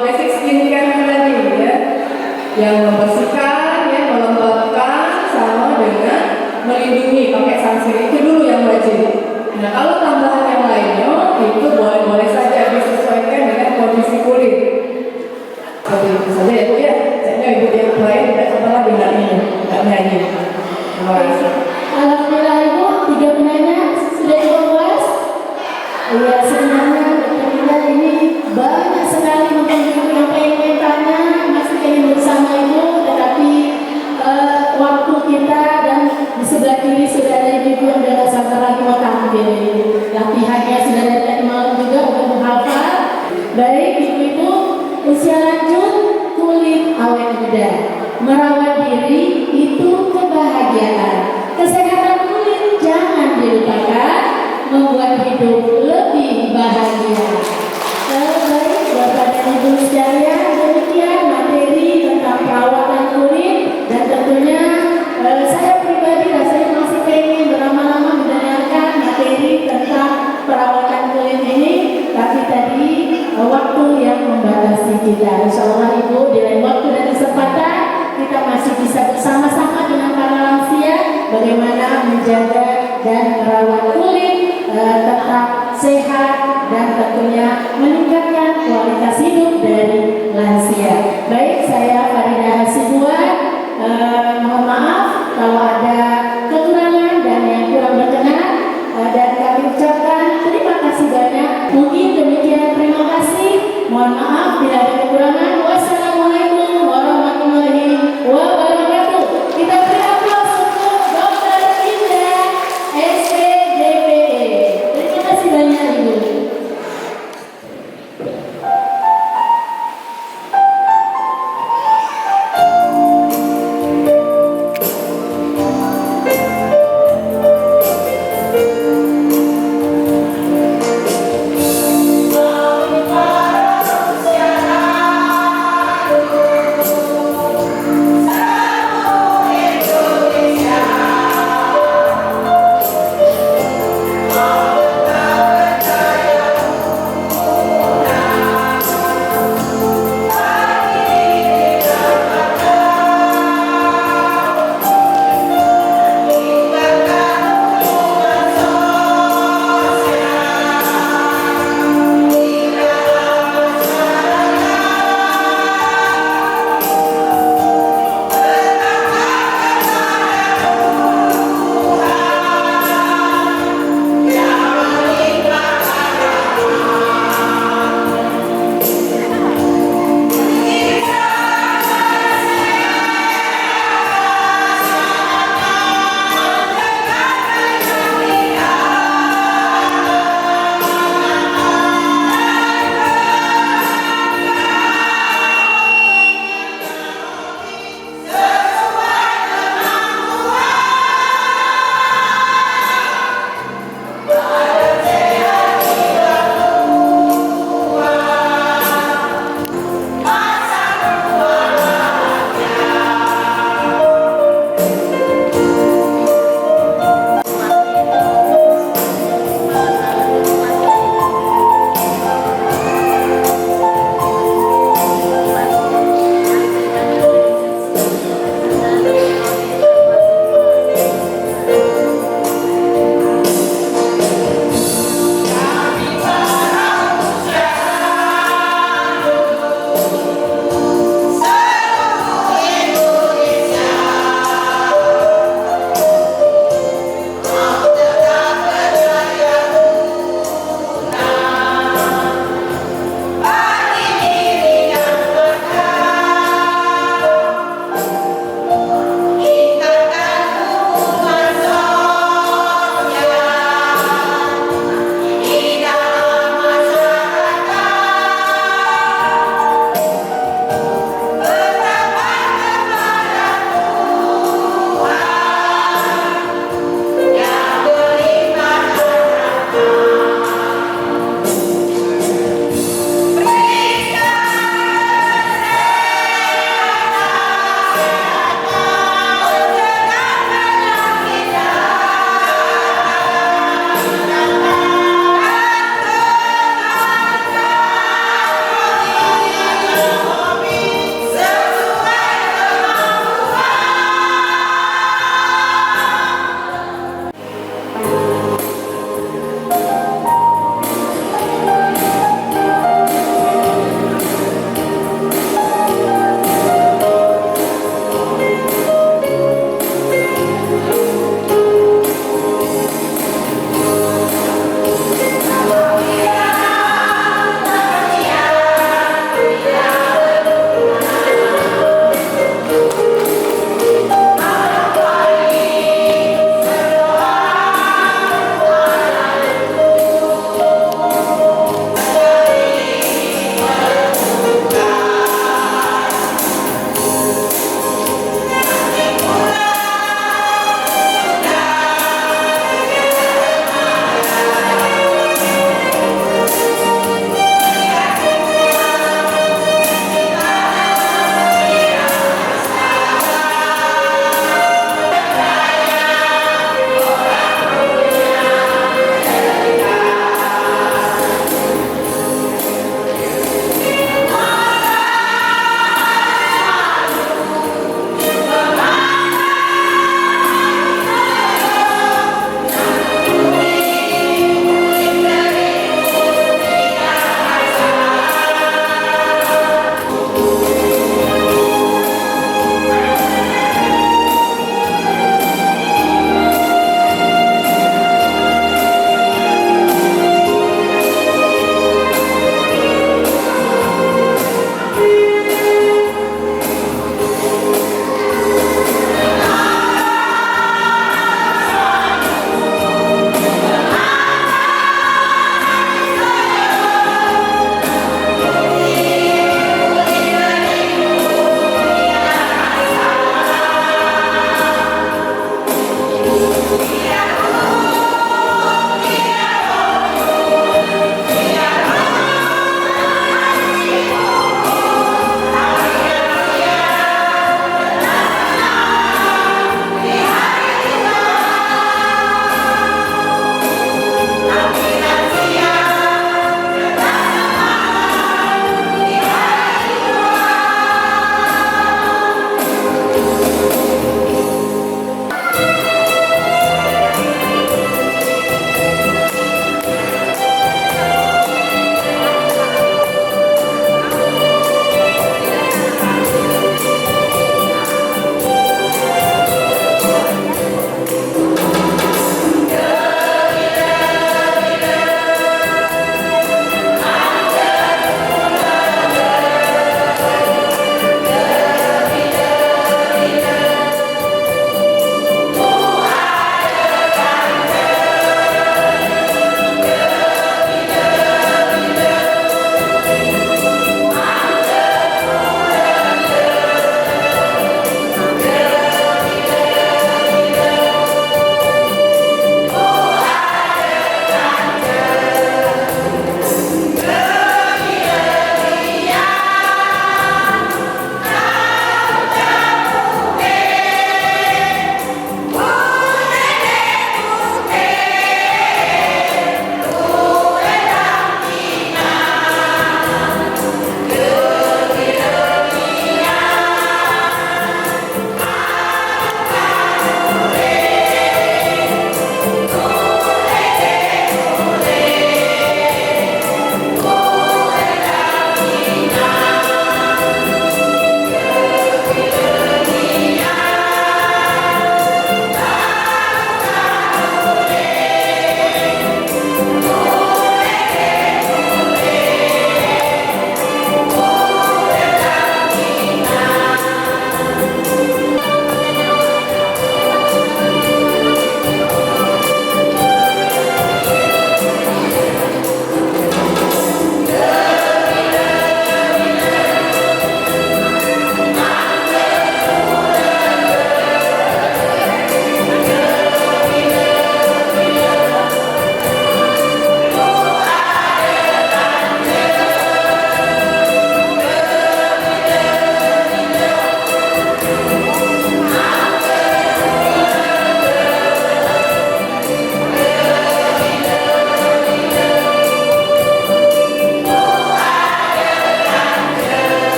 basic skincare tadi ya, yang membersihkan, ya, melembabkan, sama dengan melindungi pakai sunscreen itu dulu yang wajib. Nah kalau tambahan yang lainnya itu boleh-boleh saja disesuaikan dengan kondisi kulit. Seperti itu saja ya Bu ya. Saya Ibu yang lain tidak sabar dengar ini, nggak nyanyi. Alhamdulillah Ibu, 3 penanya sudah cukup puas? Iya, sebenarnya dokter ini banyak sekali mungkin yang pengen tanya, masih ingin bersama Ibu, tetapi waktu kita dan di sebelah kiri sudah ada Ibu yang sudah sabar lagi mau tampil. Latihannya sudah ada tadi malam juga untuk menghafal. Baik Ibu-Ibu, usia lanjut, kulit awet muda, merawat diri itu kebahagiaan. Kesehatan kulit jangan dilupakan, membuat hidup lebih bahagia. Baik Bapak dan Ibu sekalian, demikian materi tentang perawatan kulit, dan tentunya saya pribadi rasanya masih pengen berlama-lama mendengarkan materi tentang perawatan kulit ini, tapi tadi waktu yang membatasi kita. Insya Allah Ibu, di lain waktu dan kesempatan kita masih bisa bersama-sama dengan para lansia bagaimana menjaga dan merawat kulit tetap sehat dan tentunya meningkatkan kualitas hidup dari lansia. Baik, saya Farida Hasibuan, mohon maaf kalau ada kekurangan dan yang kurang berkenan, dan kami ucapkan terima kasih banyak. Mungkin demikian, terima kasih. Mohon maaf bila ada kekurangan. Wassalamualaikum warahmatullahi wabarakatuh. Kita beri aplaus untuk Dr. Indah SPDPE. Terima kasih banyak Ibu.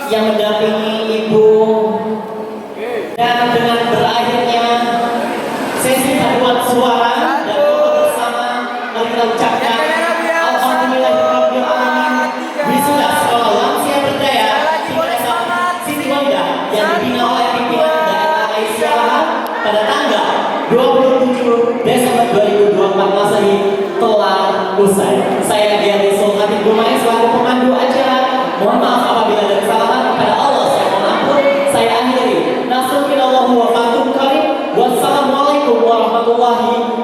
yang mendampingi Ibu. Dan dengan berakhirnya sesi paduan suara dan foto bersama, mari kita ucapkan Alhamdulillahirabbil alamin. Wisuda sekolah lansia berdaya Siti Wanda yang dibina oleh pimpinan daerah Aisyah pada tanggal 27 Desember 2024 Masehi telah usai. Saya Giyari Sultan Gumai selaku pemandu acara. Mohon maaf apabila ada kesalahan, kepada Allah saya mohon ampun. Saya akhiri. Wassalamualaikum warahmatullahi